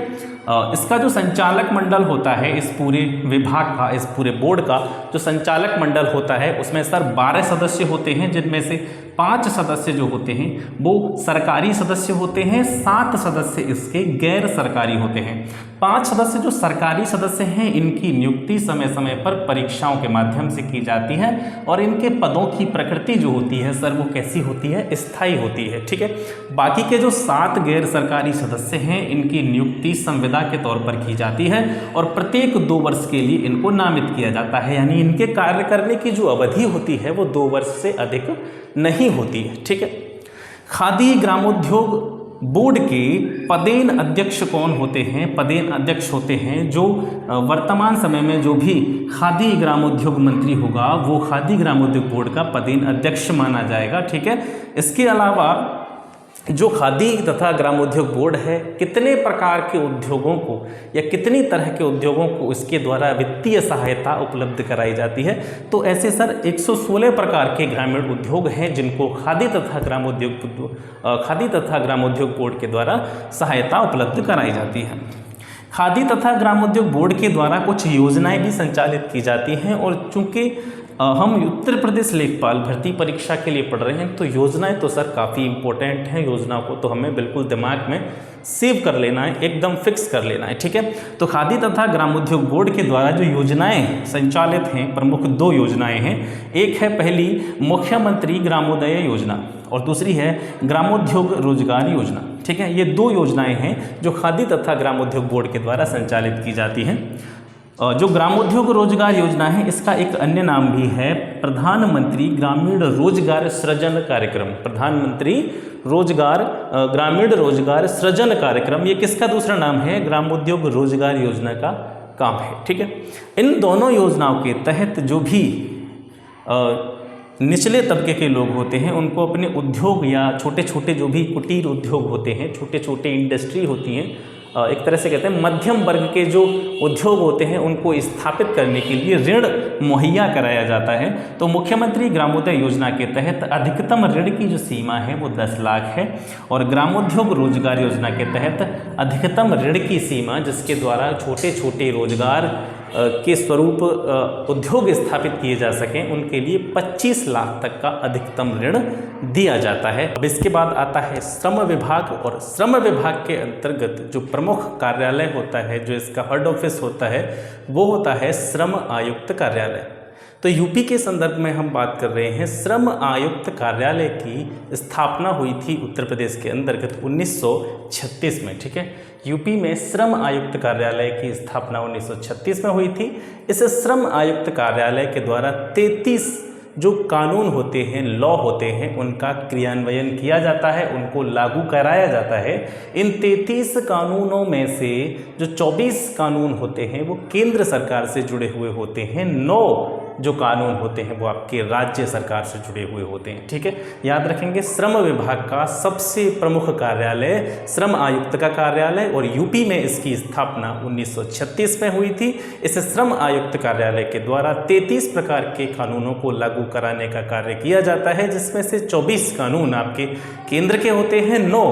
इसका जो संचालक मंडल होता है इस पूरे विभाग का, इस पूरे बोर्ड का जो संचालक मंडल होता है उसमें सर 12 सदस्य होते हैं, जिनमें से 5 सदस्य जो होते हैं वो सरकारी सदस्य होते हैं, 7 सदस्य इसके गैर सरकारी होते हैं। 5 सदस्य जो सरकारी सदस्य हैं इनकी नियुक्ति समय समय पर परीक्षाओं के माध्यम से की जाती है और इनके पदों की प्रकृति जो होती है सर वो कैसी होती है, स्थायी होती है। ठीक है, बाकी के जो 7 गैर सरकारी सदस्य हैं इनकी नियुक्ति संविदा के तौर पर की जाती है और प्रत्येक 2 वर्ष के लिए इनको नामित किया जाता है, यानी इनके कार्य करने की जो अवधि होती है वो 2 वर्ष से अधिक नहीं होती है। ठीक है, खादी ग्रामोद्योग बोर्ड के पदेन अध्यक्ष कौन होते हैं? पदेन अध्यक्ष होते हैं जो वर्तमान समय में जो भी खादी ग्रामोद्योग मंत्री होगा वो खादी ग्रामोद्योग बोर्ड का पदेन अध्यक्ष माना जाएगा। ठीक है, इसके अलावा जो खादी तथा ग्रामोद्योग बोर्ड है कितने प्रकार के उद्योगों को या कितनी तरह के उद्योगों को इसके द्वारा वित्तीय सहायता उपलब्ध कराई जाती है? तो ऐसे सर 116 प्रकार के ग्रामीण उद्योग हैं जिनको खादी तथा ग्रामोद्योग बोर्ड के द्वारा सहायता उपलब्ध कराई जाती है। खादी तथा ग्रामोद्योग बोर्ड के द्वारा कुछ योजनाएं भी संचालित की जाती हैं और चूंकि हम उत्तर प्रदेश लेखपाल भर्ती परीक्षा के लिए पढ़ रहे हैं तो योजनाएं तो सर काफ़ी इंपॉर्टेंट हैं। योजनाओं को तो हमें बिल्कुल दिमाग में सेव कर लेना है, एकदम फिक्स कर लेना है। ठीक है, तो खादी तथा ग्रामोद्योग बोर्ड के द्वारा जो योजनाएं संचालित हैं, प्रमुख 2 योजनाएं हैं। एक है पहली मुख्यमंत्री ग्रामोदय योजना और दूसरी है ग्रामोद्योग रोजगार योजना। ठीक है, ये 2 योजनाएं हैं जो खादी तथा ग्रामोद्योग बोर्ड के द्वारा संचालित की जाती हैं। जो ग्रामोद्योग रोजगार योजना है इसका एक अन्य नाम भी है प्रधानमंत्री ग्रामीण रोजगार सृजन कार्यक्रम। प्रधानमंत्री ग्रामीण रोजगार सृजन कार्यक्रम, ये किसका दूसरा नाम है? ग्रामोद्योग रोजगार योजना का काम है। ठीक है, इन दोनों योजनाओं के तहत जो भी निचले तबके के लोग होते हैं उनको अपने उद्योग या छोटे छोटे जो भी कुटीर उद्योग होते हैं, छोटे छोटे इंडस्ट्री होती हैं, एक तरह से कहते हैं मध्यम वर्ग के जो उद्योग होते हैं उनको स्थापित करने के लिए ऋण मुहैया कराया जाता है। तो मुख्यमंत्री ग्रामोदय योजना के तहत अधिकतम ऋण की जो सीमा है वो 10 लाख है, और ग्रामोद्योग रोजगार योजना के तहत अधिकतम ऋण की सीमा जिसके द्वारा छोटे छोटे रोजगार के स्वरूप उद्योग स्थापित किए जा सकें उनके लिए 25 लाख तक का अधिकतम ऋण दिया जाता है। अब इसके बाद आता है श्रम विभाग, और श्रम विभाग के अंतर्गत जो प्रमुख कार्यालय होता है, जो इसका हेड ऑफिस होता है, वो होता है श्रम आयुक्त कार्यालय। तो यूपी के संदर्भ में हम बात कर रहे हैं। श्रम आयुक्त कार्यालय की स्थापना हुई थी उत्तर प्रदेश के अंतर्गत 1936 में। ठीक है, यूपी में श्रम आयुक्त कार्यालय की स्थापना 1936 में हुई थी। इस श्रम आयुक्त कार्यालय के द्वारा 33 जो कानून होते हैं, लॉ होते हैं, उनका क्रियान्वयन किया जाता है, उनको लागू कराया जाता है। इन 33 कानूनों में से जो 24 कानून होते हैं वो केंद्र सरकार से जुड़े हुए होते हैं, 9 जो कानून होते हैं वो आपके राज्य सरकार से जुड़े हुए होते हैं। ठीक है, याद रखेंगे श्रम विभाग का सबसे प्रमुख कार्यालय श्रम आयुक्त का कार्यालय, और यूपी में इसकी स्थापना 1936 में हुई थी। इस श्रम आयुक्त कार्यालय के द्वारा 33 प्रकार के कानूनों को लागू कराने का कार्य किया जाता है, जिसमें से 24 कानून आपके केंद्र के होते हैं, 9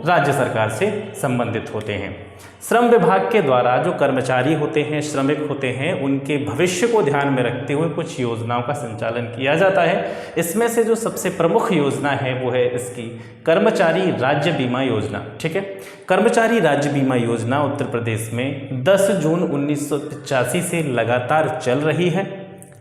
राज्य सरकार से संबंधित होते हैं। श्रम विभाग के द्वारा जो कर्मचारी होते हैं, श्रमिक होते हैं, उनके भविष्य को ध्यान में रखते हुए कुछ योजनाओं का संचालन किया जाता है। इसमें से जो सबसे प्रमुख योजना है वो है इसकी कर्मचारी राज्य बीमा योजना। ठीक है, कर्मचारी राज्य बीमा योजना उत्तर प्रदेश में 10 जून 1985 से लगातार चल रही है।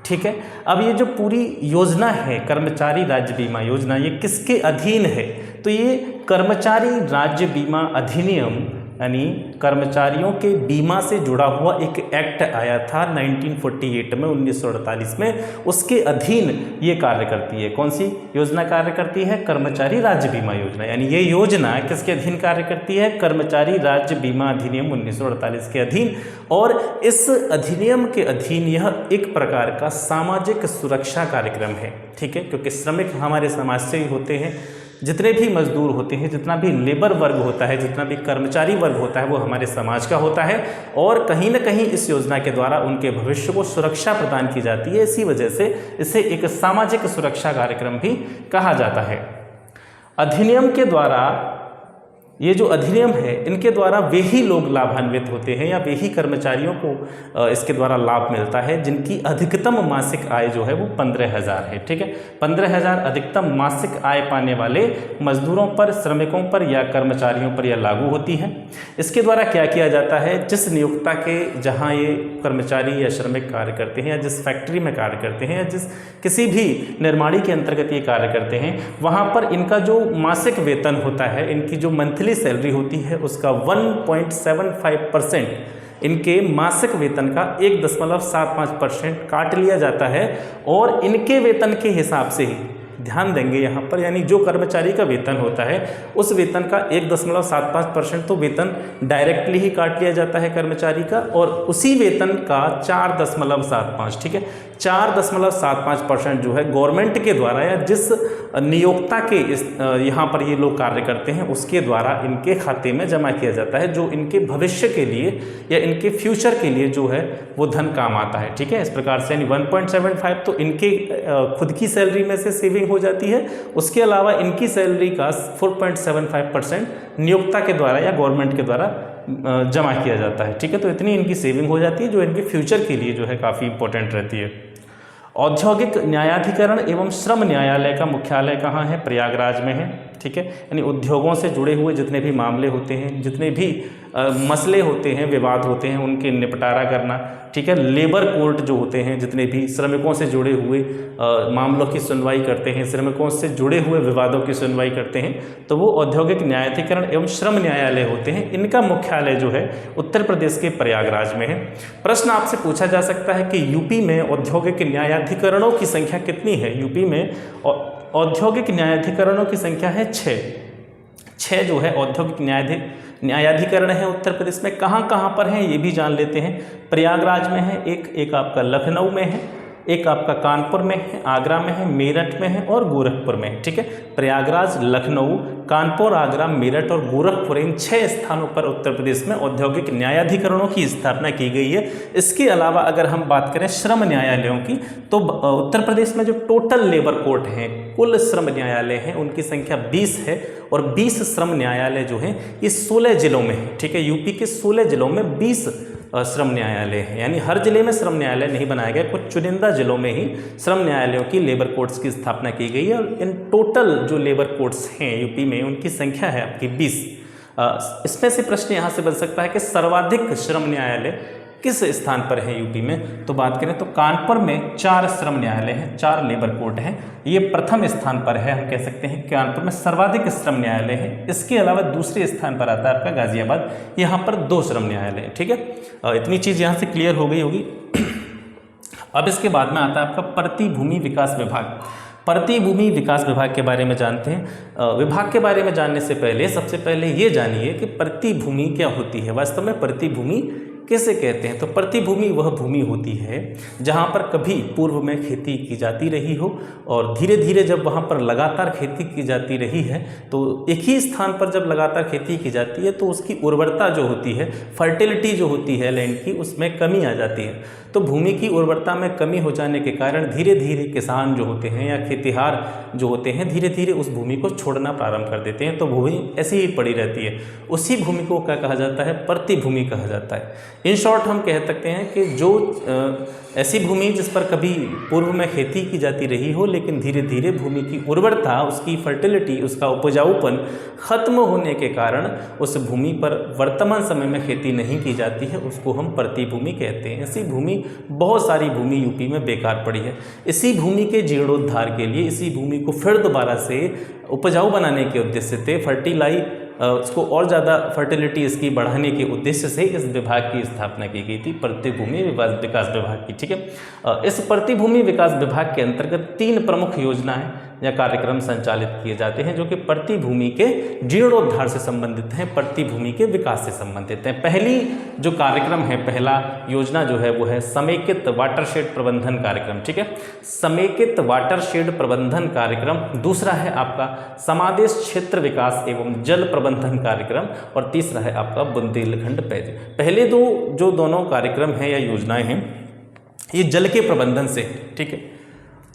ठीक है, अब ये जो पूरी योजना है कर्मचारी राज्य बीमा योजना, ये किसके अधीन है? तो ये कर्मचारी राज्य बीमा अधिनियम यानी कर्मचारियों के बीमा से जुड़ा हुआ एक एक्ट आया था 1948 में, 1948 में, उसके अधीन ये कार्य करती है। कौन सी योजना कार्य करती है? कर्मचारी राज्य बीमा योजना। यानी ये योजना किसके अधीन कार्य करती है? कर्मचारी राज्य बीमा अधिनियम 1948 के अधीन। और इस अधिनियम के अधीन यह एक प्रकार का सामाजिक सुरक्षा कार्यक्रम है। ठीक है, क्योंकि श्रमिक हमारे समाज से ही होते हैं, जितने भी मजदूर होते हैं, जितना भी लेबर वर्ग होता है, जितना भी कर्मचारी वर्ग होता है, वो हमारे समाज का होता है, और कहीं ना कहीं इस योजना के द्वारा उनके भविष्य को सुरक्षा प्रदान की जाती है। इसी वजह से इसे एक सामाजिक सुरक्षा कार्यक्रम भी कहा जाता है। अधिनियम के द्वारा, ये जो अधिनियम है, इनके द्वारा वे ही लोग लाभान्वित होते हैं या वे ही कर्मचारियों को इसके द्वारा लाभ मिलता है जिनकी अधिकतम मासिक आय जो है वो 15,000 है। ठीक है, 15,000 अधिकतम मासिक आय पाने वाले मजदूरों पर, श्रमिकों पर या कर्मचारियों पर यह लागू होती है। इसके द्वारा क्या किया जाता है? जिस नियोक्ता के जहाँ ये कर्मचारी या श्रमिक कार्य करते हैं, या जिस फैक्ट्री में कार्य करते हैं, या जिस किसी भी निर्माणी के अंतर्गत ये कार्य करते हैं, वहाँ पर इनका जो मासिक वेतन होता है, इनकी जो मंथली सैलरी होती है, उसका 1.75% इनके मासिक वेतन का 1.75% काट लिया जाता है, और इनके वेतन के हिसाब से ही ध्यान देंगे यहाँ पर, यानी जो कर्मचारी का वेतन होता है उस वेतन का 1.75% तो वेतन डायरेक्टली ही काट लिया जाता है कर्मचारी का, और उसी वेतन का 4.75, ठीक है, 4.75% जो है गवर्नमेंट के द्वारा या जिस नियोक्ता के यहाँ पर ये लोग कार्य करते हैं उसके द्वारा इनके खाते में जमा किया जाता है, जो इनके भविष्य के लिए या इनके फ्यूचर के लिए जो है वो धन काम आता है। ठीक है, इस प्रकार से यानी 1.75 तो इनके खुद की सैलरी में से सेविंग हो जाती है, उसके अलावा इनकी सैलरी का 4.75% नियोक्ता के द्वारा या गवर्नमेंट के द्वारा जमा किया जाता है। ठीक है, तो इतनी इनकी सेविंग हो जाती है जो इनके फ्यूचर के लिए जो है काफ़ी इंपॉर्टेंट रहती है। औद्योगिक न्यायाधिकरण एवं श्रम न्यायालय का मुख्यालय कहाँ है? प्रयागराज में है। ठीक है, यानी उद्योगों से जुड़े हुए जितने भी मामले होते हैं, जितने भी मसले होते हैं, विवाद होते हैं, उनके निपटारा करना। ठीक है, लेबर कोर्ट जो होते हैं, जितने भी श्रमिकों से जुड़े हुए मामलों की सुनवाई करते हैं, श्रमिकों से जुड़े हुए विवादों की सुनवाई करते हैं, तो वो औद्योगिक न्यायाधिकरण एवं श्रम न्यायालय होते हैं। इनका मुख्यालय जो है उत्तर प्रदेश के प्रयागराज में है। प्रश्न आपसे पूछा जा सकता है कि यूपी में औद्योगिक न्यायाधिकरणों की संख्या कितनी है? यूपी में औद्योगिक न्यायाधिकरणों की संख्या है 6 जो है औद्योगिक न्यायाधिकरण है उत्तर प्रदेश में। कहाँ कहाँ पर हैं ये भी जान लेते हैं। प्रयागराज में है एक आपका लखनऊ में है, एक आपका कानपुर में है, आगरा में है, मेरठ में है और गोरखपुर में है। ठीक है, प्रयागराज, लखनऊ, कानपुर, आगरा, मेरठ और गोरखपुर, इन 6 स्थानों पर उत्तर प्रदेश में औद्योगिक न्यायाधिकरणों की स्थापना की गई है। इसके अलावा अगर हम बात करें श्रम न्यायालयों की, तो उत्तर प्रदेश में जो टोटल लेबर कोर्ट हैं, कुल श्रम न्यायालय हैं, उनकी संख्या 20 है और 20 श्रम न्यायालय जो हैं ये 16 जिलों में है। ठीक है, यूपी के 16 जिलों में 20 श्रम न्यायालय है, यानी हर जिले में श्रम न्यायालय नहीं बनाया गया, कुछ चुनिंदा जिलों में ही श्रम न्यायालयों की लेबर कोर्ट्स की स्थापना की गई है। और इन टोटल जो लेबर कोर्ट्स हैं यूपी में, उनकी संख्या है आपकी 20। इसमें से प्रश्न यहाँ से बन सकता है कि सर्वाधिक श्रम न्यायालय किस स्थान पर है यूपी में, तो बात करें तो कानपुर में 4 श्रम न्यायालय हैं, 4 लेबर कोर्ट हैं, ये प्रथम स्थान पर है। हम कह सकते हैं कानपुर में सर्वाधिक श्रम न्यायालय है। इसके अलावा दूसरे स्थान पर आता है आपका गाजियाबाद, यहाँ पर 2 श्रम न्यायालय हैं। ठीक है, इतनी चीज़ यहाँ से क्लियर हो गई होगी। अब इसके बाद में आता है आपका प्रतिभूमि विकास विभाग। प्रतिभूमि विकास विभाग के बारे में जानते हैं। विभाग के बारे में जानने से पहले सबसे पहले ये जानिए कि प्रतिभूमि क्या होती है। वास्तव में प्रतिभूमि किसे कहते हैं, तो प्रतिभूमि वह भूमि होती है जहाँ पर कभी पूर्व में खेती की जाती रही हो और धीरे धीरे जब वहाँ पर लगातार खेती की जाती रही है, तो एक ही स्थान पर जब लगातार खेती की जाती है तो उसकी उर्वरता जो होती है, फर्टिलिटी जो होती है लैंड की, उसमें कमी आ जाती है। तो भूमि की उर्वरता में कमी हो जाने के कारण धीरे धीरे किसान जो होते हैं या खेतिहार जो होते हैं धीरे धीरे उस भूमि को छोड़ना प्रारंभ कर देते हैं, तो भूमि ऐसी ही पड़ी रहती है। उसी भूमि को क्या कहा जाता है, प्रतिभूमि कहा जाता है। इन शॉर्ट हम कह सकते हैं कि जो ऐसी भूमि जिस पर कभी पूर्व में खेती की जाती रही हो, लेकिन धीरे धीरे भूमि की उर्वरता, उसकी फर्टिलिटी, उसका उपजाऊपन खत्म होने के कारण उस भूमि पर वर्तमान समय में खेती नहीं की जाती है, उसको हम प्रतिभूमि कहते हैं। ऐसी भूमि, बहुत सारी भूमि यूपी में बेकार पड़ी है। इसी भूमि के जीर्णोद्धार के लिए, इसी भूमि को फिर दोबारा से उपजाऊ बनाने के उद्देश्य से, उसको और ज़्यादा फर्टिलिटी इसकी बढ़ाने के उद्देश्य से इस विभाग की स्थापना की गई थी, प्रतिभूमि विकास विभाग की। ठीक है, इस प्रतिभूमि विकास विभाग के अंतर्गत 3 प्रमुख योजनाएं या कार्यक्रम संचालित किए जाते हैं जो कि प्रतिभूमि के जीर्णोद्धार से संबंधित हैं, प्रतिभूमि के विकास से संबंधित हैं। पहली जो कार्यक्रम है, पहला योजना जो है वो है समेकित वाटरशेड प्रबंधन कार्यक्रम। ठीक है, समेकित वाटरशेड प्रबंधन कार्यक्रम। दूसरा है आपका समादेश क्षेत्र विकास एवं जल प्रबंधन कार्यक्रम और तीसरा है आपका बुंदेलखंड पेयजल। पहले जो दोनों कार्यक्रम हैं या योजनाएं हैं, ये जल के प्रबंधन से। ठीक है,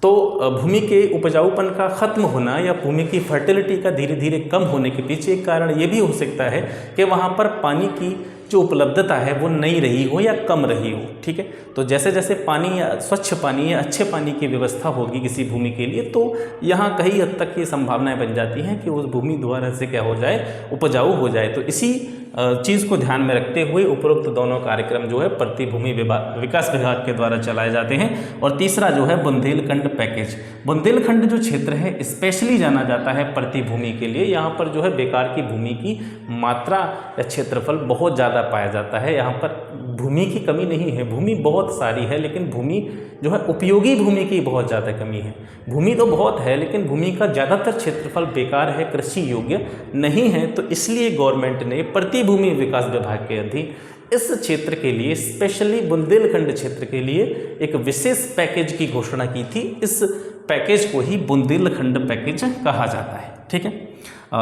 तो भूमि के उपजाऊपन का खत्म होना या भूमि की फर्टिलिटी का धीरे धीरे कम होने के पीछे एक कारण ये भी हो सकता है कि वहाँ पर पानी की जो उपलब्धता है वो नहीं रही हो या कम रही हो। ठीक है, तो जैसे जैसे पानी या स्वच्छ पानी या अच्छे पानी की व्यवस्था होगी किसी भूमि के लिए, तो यहाँ कई हद तक ये संभावनाएं बन जाती हैं कि उस भूमि द्वारा से क्या हो जाए, उपजाऊ हो जाए। तो इसी चीज़ को ध्यान में रखते हुए उपरोक्त दोनों कार्यक्रम जो है प्रतिभूमि विकास विभाग के द्वारा चलाए जाते हैं। और तीसरा जो है बुंदेलखंड पैकेज। बुंदेलखंड जो क्षेत्र है स्पेशली जाना जाता है प्रतिभूमि के लिए। यहाँ पर जो है बेकार की भूमि की मात्रा या क्षेत्रफल बहुत ज़्यादा पाया जाता है। यहाँ पर भूमि की कमी नहीं है, भूमि बहुत सारी है, लेकिन भूमि जो है उपयोगी भूमि की बहुत ज़्यादा कमी है। भूमि तो बहुत है लेकिन भूमि का ज़्यादातर क्षेत्रफल बेकार है, कृषि योग्य नहीं है। तो इसलिए गवर्नमेंट ने प्रतिभूमि विकास विभाग के अधीन इस क्षेत्र के लिए, स्पेशली बुंदेलखंड क्षेत्र के लिए एक विशेष पैकेज की घोषणा की थी। इस पैकेज को ही बुंदेलखंड पैकेज कहा जाता है। ठीक है,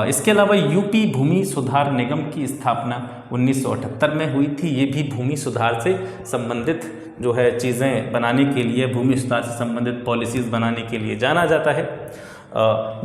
इसके अलावा यूपी भूमि सुधार निगम की स्थापना 1978 में हुई थी। ये भी भूमि सुधार से संबंधित जो है चीज़ें बनाने के लिए, भूमि सुधार से संबंधित पॉलिसीज़ बनाने के लिए जाना जाता है।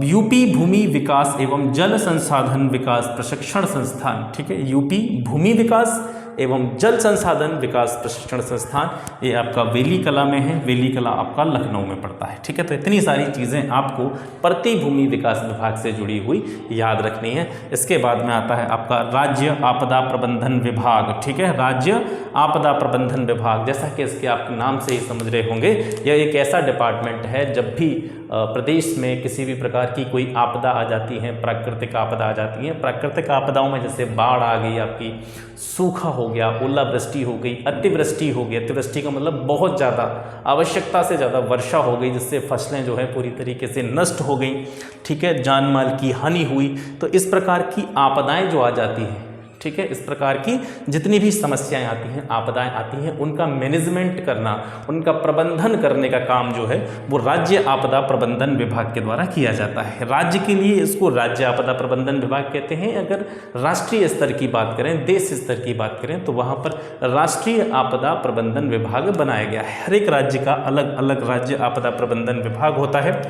यूपी भूमि विकास एवं जल संसाधन विकास प्रशिक्षण संस्थान। ठीक है, यूपी भूमि विकास एवं जल संसाधन विकास प्रशिक्षण संस्थान, ये आपका वेली कला में है। वेली कला आपका लखनऊ में पड़ता है। ठीक है, तो इतनी सारी चीज़ें आपको प्रतिभूमि विकास विभाग से जुड़ी हुई याद रखनी है। इसके बाद में आता है आपका राज्य आपदा प्रबंधन विभाग। ठीक है, राज्य आपदा प्रबंधन विभाग, जैसा कि इसके आप नाम से ही समझ रहे होंगे, यह एक ऐसा डिपार्टमेंट है जब भी प्रदेश में किसी भी प्रकार की कोई आपदा आ जाती है, प्राकृतिक आपदा आ जाती है। प्राकृतिक आपदाओं में जैसे बाढ़ आ गई, आपकी सूखा हो गया, ओलावृष्टि हो गई, अतिवृष्टि हो गई। अतिवृष्टि का मतलब बहुत ज़्यादा, आवश्यकता से ज़्यादा वर्षा हो गई, जिससे फसलें जो है पूरी तरीके से नष्ट हो गई। ठीक है, जान माल की हानि हुई। तो इस प्रकार की आपदाएं जो आ जाती हैं, ठीक है। इस प्रकार की जितनी भी समस्याएं आती हैं, आपदाएं आती हैं, उनका मैनेजमेंट करना, उनका प्रबंधन करने का काम जो है वो राज्य आपदा प्रबंधन विभाग के द्वारा किया जाता है। राज्य के लिए इसको राज्य आपदा प्रबंधन विभाग कहते हैं। अगर राष्ट्रीय स्तर की बात करें, देश स्तर की बात करें, तो वहाँ पर राष्ट्रीय आपदा प्रबंधन विभाग बनाया गया है। हर एक राज्य का अलग अलग राज्य आपदा प्रबंधन विभाग होता है।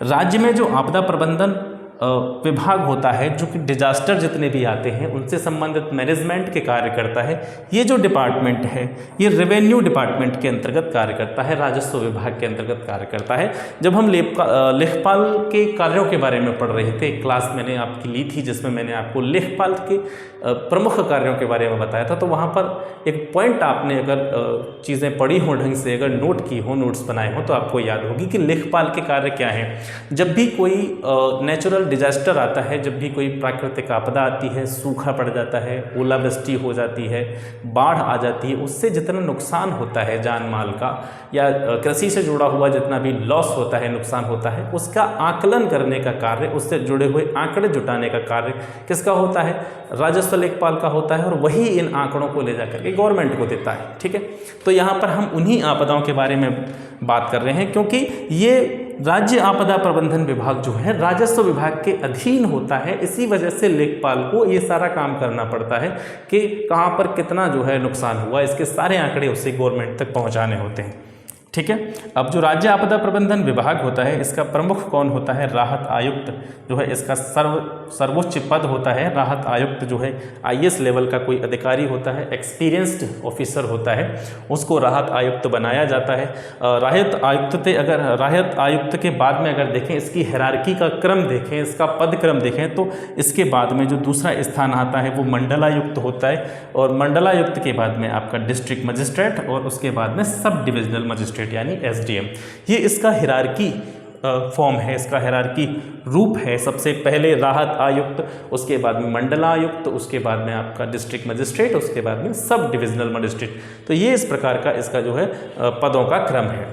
राज्य में जो आपदा प्रबंधन विभाग होता है, जो कि डिजास्टर जितने भी आते हैं उनसे संबंधित मैनेजमेंट के कार्य करता है, ये जो डिपार्टमेंट है ये रेवेन्यू डिपार्टमेंट के अंतर्गत कार्य करता है, राजस्व विभाग के अंतर्गत कार्य करता है। जब हम लेखपाल के कार्यों के बारे में पढ़ रहे थे, क्लास मैंने आपकी ली थी जिसमें मैंने आपको लेखपाल के प्रमुख कार्यों के बारे में बताया था, तो वहाँ पर एक पॉइंट आपने अगर चीज़ें पढ़ी हो ढंग से, अगर नोट की हो, नोट्स बनाए हो, तो आपको याद होगी कि लेखपाल के कार्य क्या हैं। जब भी कोई नेचुरल डिजास्टर आता है, जब भी कोई प्राकृतिक आपदा आती है, सूखा पड़ जाता है, ओलावृष्टि हो जाती है, बाढ़ आ जाती है, उससे जितना नुकसान होता है जान माल का या कृषि से जुड़ा हुआ जितना भी लॉस होता है, नुकसान होता है, उसका आकलन करने का कार्य, उससे जुड़े हुए आंकड़े जुटाने का कार्य किसका होता है? राजस्व लेखपाल का होता है, और वही इन आंकड़ों को ले जाकर के गवर्नमेंट को देता है। ठीक है, तो यहाँ पर हम उन्हीं आपदाओं के बारे में बात कर रहे हैं, क्योंकि ये राज्य आपदा प्रबंधन विभाग जो है राजस्व विभाग के अधीन होता है। इसी वजह से लेखपाल को ये सारा काम करना पड़ता है कि कहाँ पर कितना जो है नुकसान हुआ, इसके सारे आंकड़े उसे गवर्नमेंट तक पहुँचाने होते हैं। ठीक है, अब जो राज्य आपदा प्रबंधन विभाग होता है, इसका प्रमुख कौन होता है? राहत आयुक्त जो है, इसका सर्वोच्च पद होता है राहत आयुक्त, जो है IAS लेवल का कोई अधिकारी होता है, एक्सपीरियंस्ड ऑफिसर होता है, उसको राहत आयुक्त बनाया जाता है। राहत आयुक्त के बाद में अगर देखें, इसकी हायरार्की का क्रम देखें, इसका पद क्रम देखें, तो इसके बाद में जो दूसरा स्थान आता है वो मंडलायुक्त होता है, और मंडलायुक्त के बाद में आपका डिस्ट्रिक्ट मजिस्ट्रेट, और उसके बाद में सब डिविजनल मजिस्ट्रेट यानी SDM। ये इसका हायरार्की फॉर्म है, इसका हायरार्की रूप है। सबसे पहले राहत आयुक्त, उसके बाद में मंडलायुक्त, उसके बाद में आपका डिस्ट्रिक्ट मजिस्ट्रेट, उसके बाद में सब डिविजनल मजिस्ट्रेट। तो ये इस प्रकार का इसका जो है पदों का क्रम है।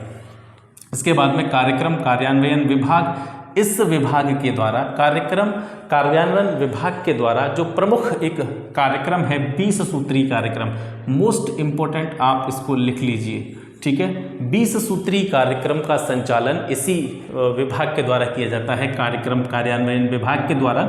इसके बाद में कार्यक्रम कार्यान्वयन विभाग, इस विभाग के द्वारा कार्यक्रम कार्यान्वयन विभाग के द्वारा जो प्रमुख एक कार्यक्रम है 20 सूत्री कार्यक्रम, मोस्ट इम्पोर्टेंट आप इसको लिख लीजिए। ठीक है, 20 सूत्री कार्यक्रम का संचालन इसी विभाग के द्वारा किया जाता है। कार्यक्रम कार्यान्वयन विभाग के द्वारा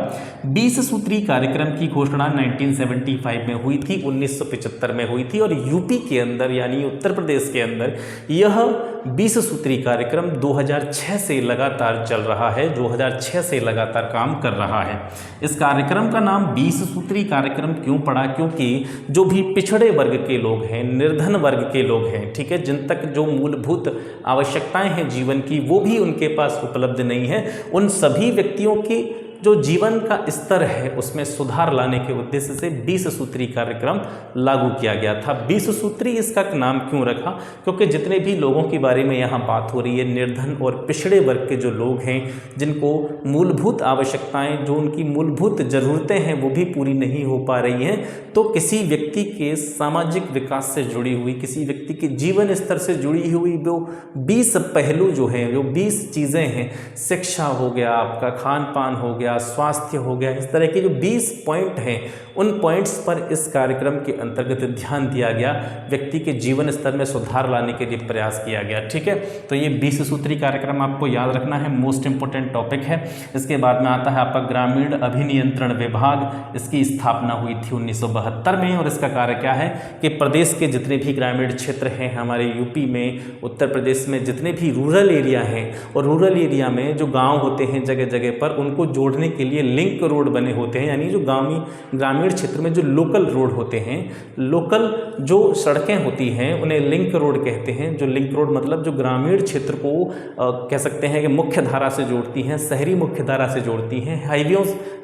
20 सूत्री कार्यक्रम की घोषणा 1975 में हुई थी, 1975 में हुई थी, और यूपी के अंदर यानी उत्तर प्रदेश के अंदर यह 20 सूत्री कार्यक्रम 2006 से लगातार चल रहा है, 2006 से लगातार काम कर रहा है। इस कार्यक्रम का नाम 20 सूत्री कार्यक्रम क्यों पड़ा? क्योंकि जो भी पिछड़े वर्ग के लोग हैं, निर्धन वर्ग के लोग हैं, ठीक है, जिन तक जो मूलभूत आवश्यकताएं हैं जीवन की वो भी उनके पास उपलब्ध नहीं है, उन सभी व्यक्तियों की जो जीवन का स्तर है उसमें सुधार लाने के उद्देश्य से 20 सूत्री कार्यक्रम लागू किया गया था। 20 सूत्री इसका नाम क्यों रखा? क्योंकि जितने भी लोगों के बारे में यहाँ बात हो रही है, निर्धन और पिछड़े वर्ग के जो लोग हैं, जिनको मूलभूत आवश्यकताएं, जो उनकी मूलभूत ज़रूरतें हैं वो भी पूरी नहीं हो पा रही हैं, तो किसी व्यक्ति के सामाजिक विकास से जुड़ी हुई, किसी व्यक्ति के जीवन स्तर से जुड़ी हुई वो 20 पहलू जो हैं, जो 20 चीज़ें हैं, शिक्षा हो गया, आपका खान पान हो गया, स्वास्थ्य हो गया, इस तरह के जो 20 पॉइंट हैं, उन पॉइंट्स पर इस कार्यक्रम के अंतर्गत ध्यान दिया गया, व्यक्ति के जीवन स्तर में सुधार लाने के लिए प्रयास किया गया। ठीक है, तो ये 20 सूत्री कार्यक्रम आपको याद रखना है, मोस्ट इंपोर्टेंट टॉपिक है। इसके बाद में आता है आपका ग्रामीण अभिनियंत्रण विभाग। इसकी स्थापना हुई थी 1972 में, और इसका कार्य क्या है कि प्रदेश के जितने भी ग्रामीण क्षेत्र हैं, हमारे यूपी में, उत्तर प्रदेश में जितने भी रूरल एरिया हैं, और रूरल एरिया में जो गाँव होते हैं जगह जगह पर, उनको जोड़ने के लिए लिंक रोड बने होते हैं, यानी जो ग्रामीण क्षेत्र में जो लोकल रोड होते हैं, लोकल जो सड़कें होती हैं उन्हें लिंक रोड कहते हैं। जो लिंक रोड मतलब जो ग्रामीण क्षेत्र को कह सकते हैं कि मुख्य धारा से जोड़ती हैं, शहरी मुख्य धारा से जोड़ती हैं।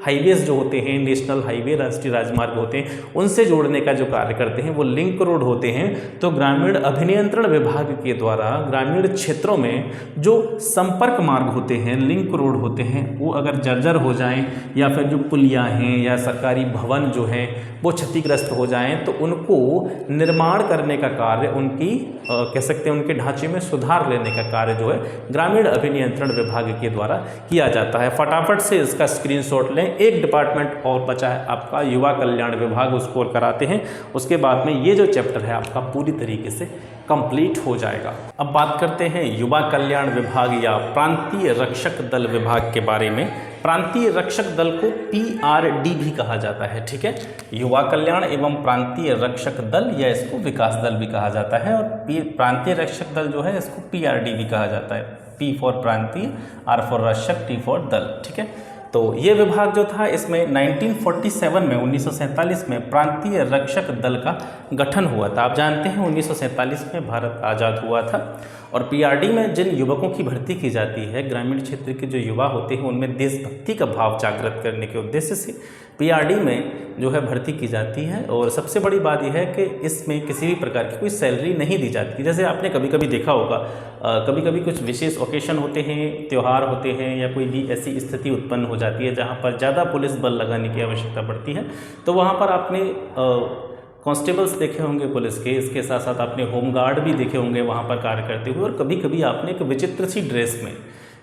हाईवेज जो होते हैं, नेशनल हाईवे, राष्ट्रीय राजमार्ग होते हैं, उनसे जोड़ने का जो कार्य करते हैं वो लिंक रोड होते हैं। तो ग्रामीण अभिनियंत्रण विभाग के द्वारा ग्रामीण क्षेत्रों में जो संपर्क मार्ग होते हैं, लिंक रोड होते हैं, वो अगर जर्जर हो जाएं या फिर जो पुलियाँ हैं या सरकारी भवन जो हैं वो क्षतिग्रस्त हो जाएं, तो उनको निर्माण करने का कार्य, उनकी कह सकते हैं उनके ढांचे में सुधार लेने का कार्य जो है ग्रामीण अभिनियंत्रण विभाग के द्वारा किया जाता है। फटाफट से इसका स्क्रीनशॉट लें। एक डिपार्टमेंट और बचा है आपका, युवा कल्याण विभाग, उसको कराते हैं। उसके बाद में ये जो चैप्टर है आपका पूरी तरीके से कंप्लीट हो जाएगा। अब बात करते हैं युवा कल्याण विभाग या प्रांतीय रक्षक दल विभाग के बारे में। प्रांतीय रक्षक दल को PRD भी कहा जाता है, ठीक है। युवा कल्याण एवं प्रांतीय रक्षक दल या इसको विकास दल भी कहा जाता है, और प्रांतीय रक्षक दल जो है इसको PRD भी कहा जाता है। P फॉर प्रांतीय, R फॉर रक्षक, T फॉर दल, ठीक है। तो ये विभाग जो था इसमें 1947 में 1947 में प्रांतीय रक्षक दल का गठन हुआ था। आप जानते हैं 1947 में भारत आज़ाद हुआ था, और PRD में जिन युवकों की भर्ती की जाती है, ग्रामीण क्षेत्र के जो युवा होते हैं उनमें देशभक्ति का भाव जागृत करने के उद्देश्य से PRD में जो है भर्ती की जाती है। और सबसे बड़ी बात यह है कि इसमें किसी भी प्रकार की कोई सैलरी नहीं दी जाती। जैसे आपने कभी कभी देखा होगा, कभी कभी कुछ विशेष ओकेशन होते हैं, त्यौहार होते हैं, या कोई भी ऐसी स्थिति उत्पन्न हो जाती है जहाँ पर ज़्यादा पुलिस बल लगाने की आवश्यकता पड़ती है, तो वहाँ पर आपने कांस्टेबल्स देखे होंगे पुलिस के, इसके साथ साथ आपने होमगार्ड भी देखे होंगे वहाँ पर कार्य करते हुए। और कभी कभी आपने एक विचित्र सी ड्रेस में,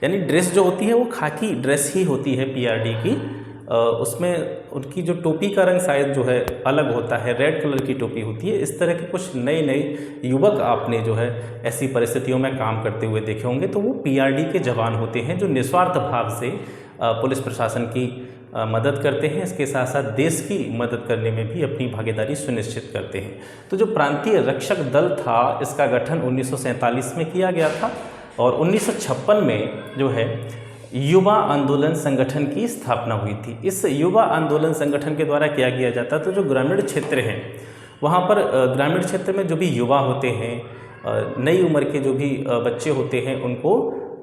यानी ड्रेस जो होती है वो खाकी ड्रेस ही होती है PRD की, उसमें उनकी जो टोपी का रंग शायद जो है अलग होता है, रेड कलर की टोपी होती है। इस तरह के कुछ नए नए युवक आपने जो है ऐसी परिस्थितियों में काम करते हुए देखे होंगे, तो वो PRD के जवान होते हैं जो निस्वार्थ भाव से पुलिस प्रशासन की मदद करते हैं, इसके साथ साथ देश की मदद करने में भी अपनी भागीदारी सुनिश्चित करते हैं। तो जो प्रांतीय रक्षक दल था इसका गठन 1947 में किया गया था, और 1956 में जो है युवा आंदोलन संगठन की स्थापना हुई थी। इस युवा आंदोलन संगठन के द्वारा क्या किया जाता, तो जो ग्रामीण क्षेत्र हैं वहाँ पर ग्रामीण क्षेत्र में जो भी युवा होते हैं, नई उम्र के जो भी बच्चे होते हैं, उनको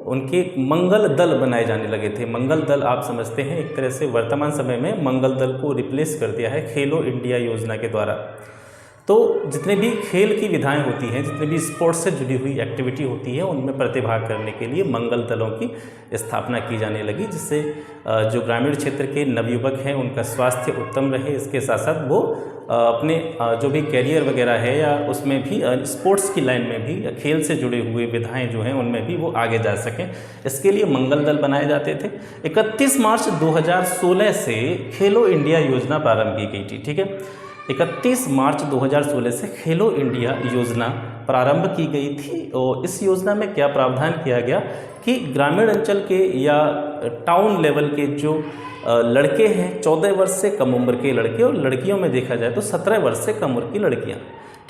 उनके मंगल दल बनाए जाने लगे थे। मंगल दल आप समझते हैं एक तरह से वर्तमान समय में मंगल दल को रिप्लेस कर दिया है खेलो इंडिया योजना के द्वारा। तो जितने भी खेल की विधाएं होती हैं, जितने भी स्पोर्ट्स से जुड़ी हुई एक्टिविटी होती है, उनमें प्रतिभाग करने के लिए मंगल दलों की स्थापना की जाने लगी, जिससे जो ग्रामीण क्षेत्र के नवयुवक हैं उनका स्वास्थ्य उत्तम रहे, इसके साथ साथ वो अपने जो भी कैरियर वगैरह है या उसमें भी स्पोर्ट्स की लाइन में भी खेल से जुड़े हुए विधाएं जो हैं उनमें भी वो आगे जा सकें, इसके लिए मंगल दल बनाए जाते थे। 31 मार्च 2016 से खेलो इंडिया योजना प्रारंभ की गई थी, ठीक है। 31 मार्च 2016 से खेलो इंडिया योजना प्रारंभ की गई थी, और इस योजना में क्या प्रावधान किया गया कि ग्रामीण अंचल के या टाउन लेवल के जो लड़के हैं, 14 वर्ष से कम उम्र के लड़के, और लड़कियों में देखा जाए तो 17 वर्ष से कम उम्र की लड़कियां,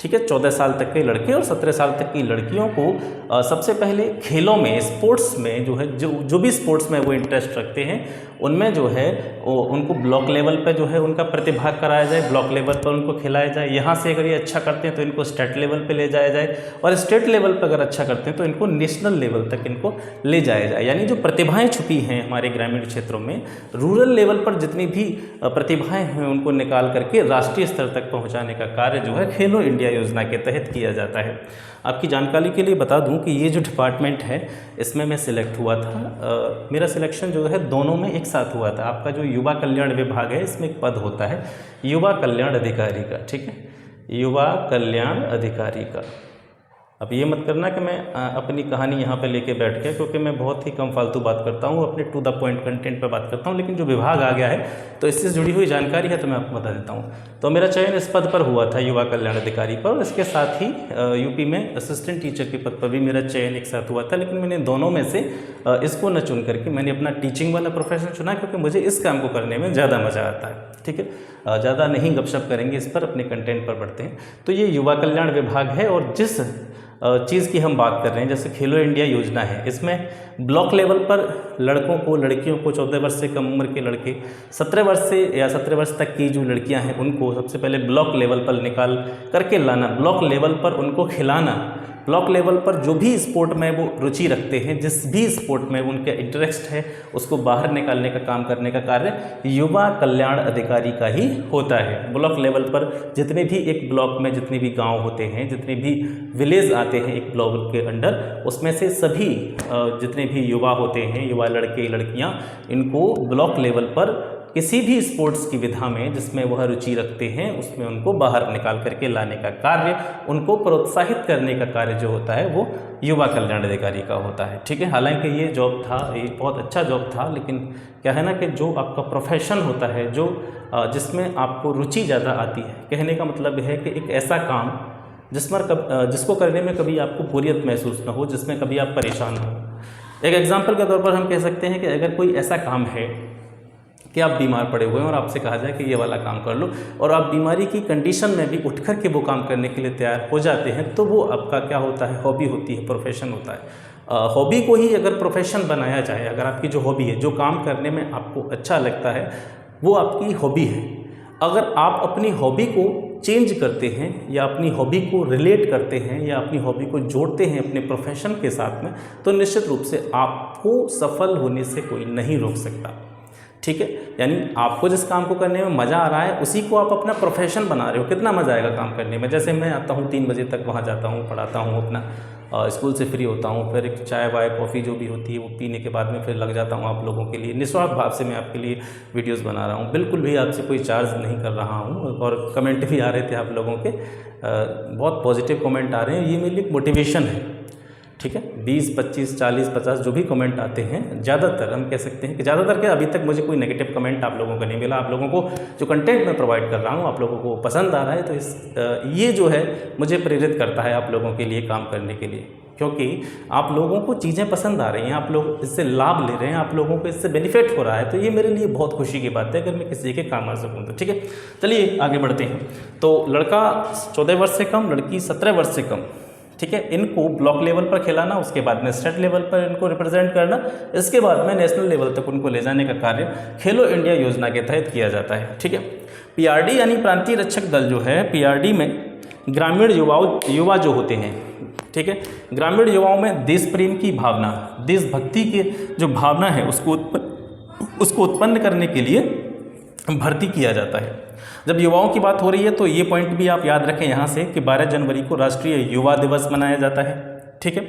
ठीक है। 14 साल तक के लड़के और 17 साल तक की लड़कियों को सबसे पहले खेलों में, स्पोर्ट्स में जो है जो भी स्पोर्ट्स में वो इंटरेस्ट रखते हैं उनमें जो है उनको ब्लॉक लेवल पे जो है उनका प्रतिभाग कराया जाए, ब्लॉक लेवल पर उनको खिलाया जाए। यहाँ से अगर ये अच्छा करते हैं तो इनको स्टेट लेवल पे ले जाया जाए, और स्टेट लेवल पर अगर अच्छा करते हैं तो इनको नेशनल लेवल तक इनको ले जाया जाए। यानी जो प्रतिभाएं छुपी हैं हमारे ग्रामीण क्षेत्रों में, रूरल लेवल पर जितनी भी प्रतिभाएं हैं उनको निकाल करके राष्ट्रीय स्तर तक पहुँचाने का कार्य जो है खेलो इंडिया योजना के तहत किया जाता है। आपकी जानकारी के लिए बता दूं कि ये जो डिपार्टमेंट है इसमें मैं सिलेक्ट हुआ था। मेरा सिलेक्शन जो है दोनों में एक साथ हुआ था। आपका जो युवा कल्याण विभाग है इसमें एक पद होता है युवा कल्याण अधिकारी का, ठीक है, युवा कल्याण अधिकारी का। अब ये मत करना कि मैं अपनी कहानी यहाँ पे लेके बैठ गया, क्योंकि मैं बहुत ही कम फालतू बात करता हूँ, अपने टू द पॉइंट कंटेंट पे बात करता हूँ। लेकिन जो विभाग आ गया है तो इससे जुड़ी हुई जानकारी है तो मैं आपको बता देता हूँ। तो मेरा चयन इस पद पर हुआ था युवा कल्याण अधिकारी पर, और इसके साथ ही यूपी में असिस्टेंट टीचर के पद पर भी मेरा चयन एक साथ हुआ था। लेकिन मैंने दोनों में से इसको न चुन करके मैंने अपना टीचिंग वाला प्रोफेशन चुना, क्योंकि मुझे इस काम को करने में ज़्यादा मज़ा आता है, ठीक है। ज़्यादा नहीं गपशप करेंगे इस पर, अपने कंटेंट पर बढ़ते हैं। तो ये युवा कल्याण विभाग है, और जिस चीज़ की हम बात कर रहे हैं जैसे खेलो इंडिया योजना है, इसमें ब्लॉक लेवल पर लड़कों को, लड़कियों को, 14 वर्ष से कम उम्र के लड़के, 17 वर्ष से या 17 वर्ष तक की जो लड़कियां हैं उनको सबसे पहले ब्लॉक लेवल पर निकाल करके लाना, ब्लॉक लेवल पर उनको खिलाना, ब्लॉक लेवल पर जो भी स्पोर्ट में वो रुचि रखते हैं, जिस भी स्पोर्ट में उनका इंटरेस्ट है, उसको बाहर निकालने का काम करने का कार्य युवा कल्याण अधिकारी का ही होता है। ब्लॉक लेवल पर जितने भी एक ब्लॉक में जितने भी गांव होते हैं, जितने भी विलेज आते हैं एक ब्लॉक के अंडर, उसमें से सभी जितने भी युवा होते हैं, युवा लड़के लड़कियां, इनको ब्लॉक लेवल पर किसी भी स्पोर्ट्स की विधा में जिसमें वह रुचि रखते हैं उसमें उनको बाहर निकाल करके लाने का कार्य, उनको प्रोत्साहित करने का कार्य जो होता है वो युवा कल्याण अधिकारी का होता है। ठीक है, हालांकि ये जॉब था, ये बहुत अच्छा जॉब था, लेकिन क्या है ना कि जो आपका प्रोफेशन होता है, जो जिसमें आपको रुचि ज़्यादा आती है, कहने का मतलब है कि एक ऐसा काम जिसको करने में कभी आपको बोरियत महसूस ना हो, जिसमें कभी आप परेशान हो। एक एग्जाम्पल के तौर पर हम कह सकते हैं कि अगर कोई ऐसा काम है कि आप बीमार पड़े हुए हैं और आपसे कहा जाए कि ये वाला काम कर लो, और आप बीमारी की कंडीशन में भी उठ कर के वो काम करने के लिए तैयार हो जाते हैं, तो वो आपका क्या होता है, हॉबी होती है, प्रोफेशन होता है। हॉबी को ही अगर प्रोफेशन बनाया जाए, अगर आपकी जो हॉबी है, जो काम करने में आपको अच्छा लगता है, वो आपकी हॉबी है। अगर आप अपनी हॉबी को चेंज करते हैं या अपनी हॉबी को रिलेट करते हैं या अपनी हॉबी को जोड़ते हैं अपने प्रोफेशन के साथ में, तो निश्चित रूप से आपको सफल होने से कोई नहीं रोक सकता। ठीक है, यानी आपको जिस काम को करने में मज़ा आ रहा है उसी को आप अपना प्रोफेशन बना रहे हो। कितना मज़ा आएगा काम करने में। जैसे मैं आता हूँ 3 बजे तक, वहाँ जाता हूँ, पढ़ाता हूँ, अपना स्कूल से फ्री होता हूँ, फिर एक चाय वाय कॉफ़ी जो भी होती है वो पीने के बाद में फिर लग जाता हूँ आप लोगों के लिए। निस्वार्थ भाव से मैं आपके लिए वीडियोस बना रहा हूँ, बिल्कुल भी आपसे कोई चार्ज नहीं कर रहा हूँ। और कमेंट भी आ रहे थे आप लोगों के, बहुत पॉजिटिव कमेंट आ रहे हैं, ये मेरे लिए मोटिवेशन है। ठीक है, 20, 25, 40, 50 जो भी कमेंट आते हैं, ज़्यादातर हम कह सकते हैं कि ज़्यादातर के अभी तक मुझे कोई नेगेटिव कमेंट आप लोगों का नहीं मिला। आप लोगों को जो कंटेंट मैं प्रोवाइड कर रहा हूँ आप लोगों को पसंद आ रहा है, तो ये जो है मुझे प्रेरित करता है आप लोगों के लिए काम करने के लिए, क्योंकि आप लोगों को चीज़ें पसंद आ रही हैं, आप लोग इससे लाभ ले रहे हैं, आप लोगों को इससे बेनिफिट हो रहा है, तो ये मेरे लिए बहुत खुशी की बात है अगर मैं किसी के काम आ सकूँ तो। ठीक है, चलिए आगे बढ़ते हैं। तो लड़का 14 वर्ष से कम, लड़की 17 वर्ष से कम, ठीक है, इनको ब्लॉक लेवल पर खिलाना, उसके बाद में स्टेट लेवल पर इनको रिप्रेजेंट करना, इसके बाद में नेशनल लेवल तक उनको ले जाने का कार्य खेलो इंडिया योजना के तहत किया जाता है। ठीक है, पीआरडी यानी प्रांतीय रक्षक दल जो है, पीआरडी में ग्रामीण युवा जो होते हैं, ठीक है, ग्रामीण युवाओं में देश प्रेम की भावना, देशभक्ति की जो भावना है उसको उत्पन्न करने के लिए भर्ती किया जाता है। जब युवाओं की बात हो रही है तो ये पॉइंट भी आप याद रखें यहाँ से कि 12 जनवरी को राष्ट्रीय युवा दिवस मनाया जाता है। ठीक है,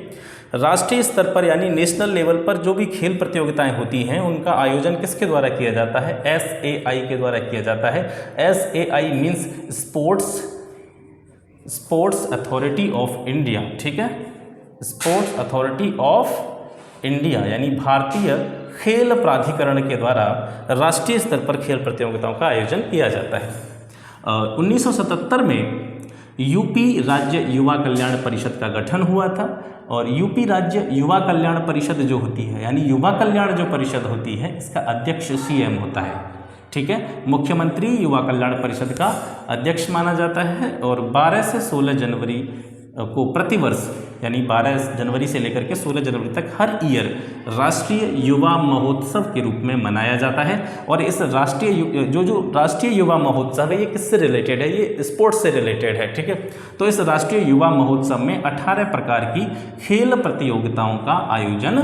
राष्ट्रीय स्तर पर यानी नेशनल लेवल पर जो भी खेल प्रतियोगिताएं होती हैं उनका आयोजन किसके द्वारा किया जाता है, SAI के द्वारा किया जाता है। SAI means sports authority of India. ठीक है, स्पोर्ट्स अथॉरिटी ऑफ इंडिया यानी भारतीय खेल प्राधिकरण के द्वारा राष्ट्रीय स्तर पर खेल प्रतियोगिताओं का आयोजन किया जाता है। 1977 में यूपी राज्य युवा कल्याण परिषद का गठन हुआ था, और यूपी राज्य युवा कल्याण परिषद जो होती है यानी युवा कल्याण जो परिषद होती है इसका अध्यक्ष CM होता है। ठीक है, मुख्यमंत्री युवा कल्याण परिषद का अध्यक्ष माना जाता है, और 12 से 16 जनवरी को प्रतिवर्ष यानी 12 जनवरी से लेकर के 16 जनवरी तक हर ईयर राष्ट्रीय युवा महोत्सव के रूप में मनाया जाता है। और इस राष्ट्रीय जो राष्ट्रीय युवा महोत्सव है ये किससे रिलेटेड है, ये स्पोर्ट्स से रिलेटेड है। ठीक है, तो इस राष्ट्रीय युवा महोत्सव में 18 प्रकार की खेल प्रतियोगिताओं का आयोजन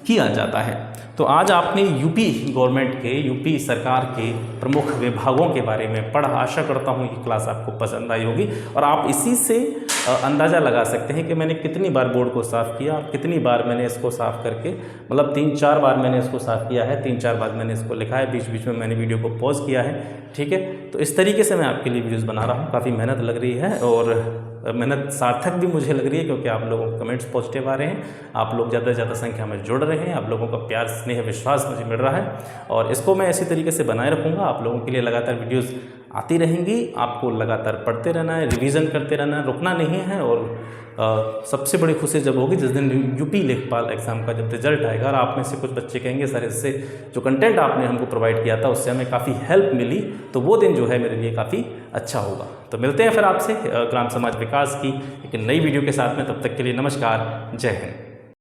किया जाता है। तो आज आपने यूपी गवर्नमेंट के, यूपी सरकार के प्रमुख विभागों के बारे में पढ़ा। आशा करता हूँ ये क्लास आपको पसंद आई होगी, और आप इसी से अंदाज़ा लगा सकते हैं कि मैंने कितनी बार बोर्ड को साफ़ किया, कितनी बार मैंने इसको साफ़ करके, मतलब 3-4 बार मैंने इसको साफ़ किया है, 3-4 बार मैंने इसको लिखा है, बीच बीच में मैंने वीडियो को पॉज किया है। ठीक है, तो इस तरीके से मैं आपके लिए वीडियोज़ बना रहा हूँ। काफ़ी मेहनत लग रही है, और मेहनत सार्थक भी मुझे लग रही है, क्योंकि आप लोगों के कमेंट्स पॉजिटिव आ रहे हैं, आप लोग ज़्यादा से ज़्यादा संख्या में जुड़ रहे हैं, आप लोगों का प्यार, स्नेह, विश्वास मुझे मिल रहा है, और इसको मैं इसी तरीके से बनाए रखूँगा। आप लोगों के लिए लगातार वीडियोज़ आती रहेंगी, आपको लगातार पढ़ते रहना है, रिवीजन करते रहना है, रुकना नहीं है। और सबसे बड़ी खुशी जब होगी जिस दिन यूपी लेखपाल एग्ज़ाम का जब रिजल्ट आएगा और आप में से कुछ बच्चे कहेंगे सर इससे जो कंटेंट आपने हमको प्रोवाइड किया था उससे हमें काफ़ी हेल्प मिली, तो वो दिन जो है मेरे लिए काफ़ी अच्छा होगा। तो मिलते हैं फिर आपसे ग्राम समाज विकास की एक नई वीडियो के साथ में, तब तक के लिए नमस्कार, जय हिंद।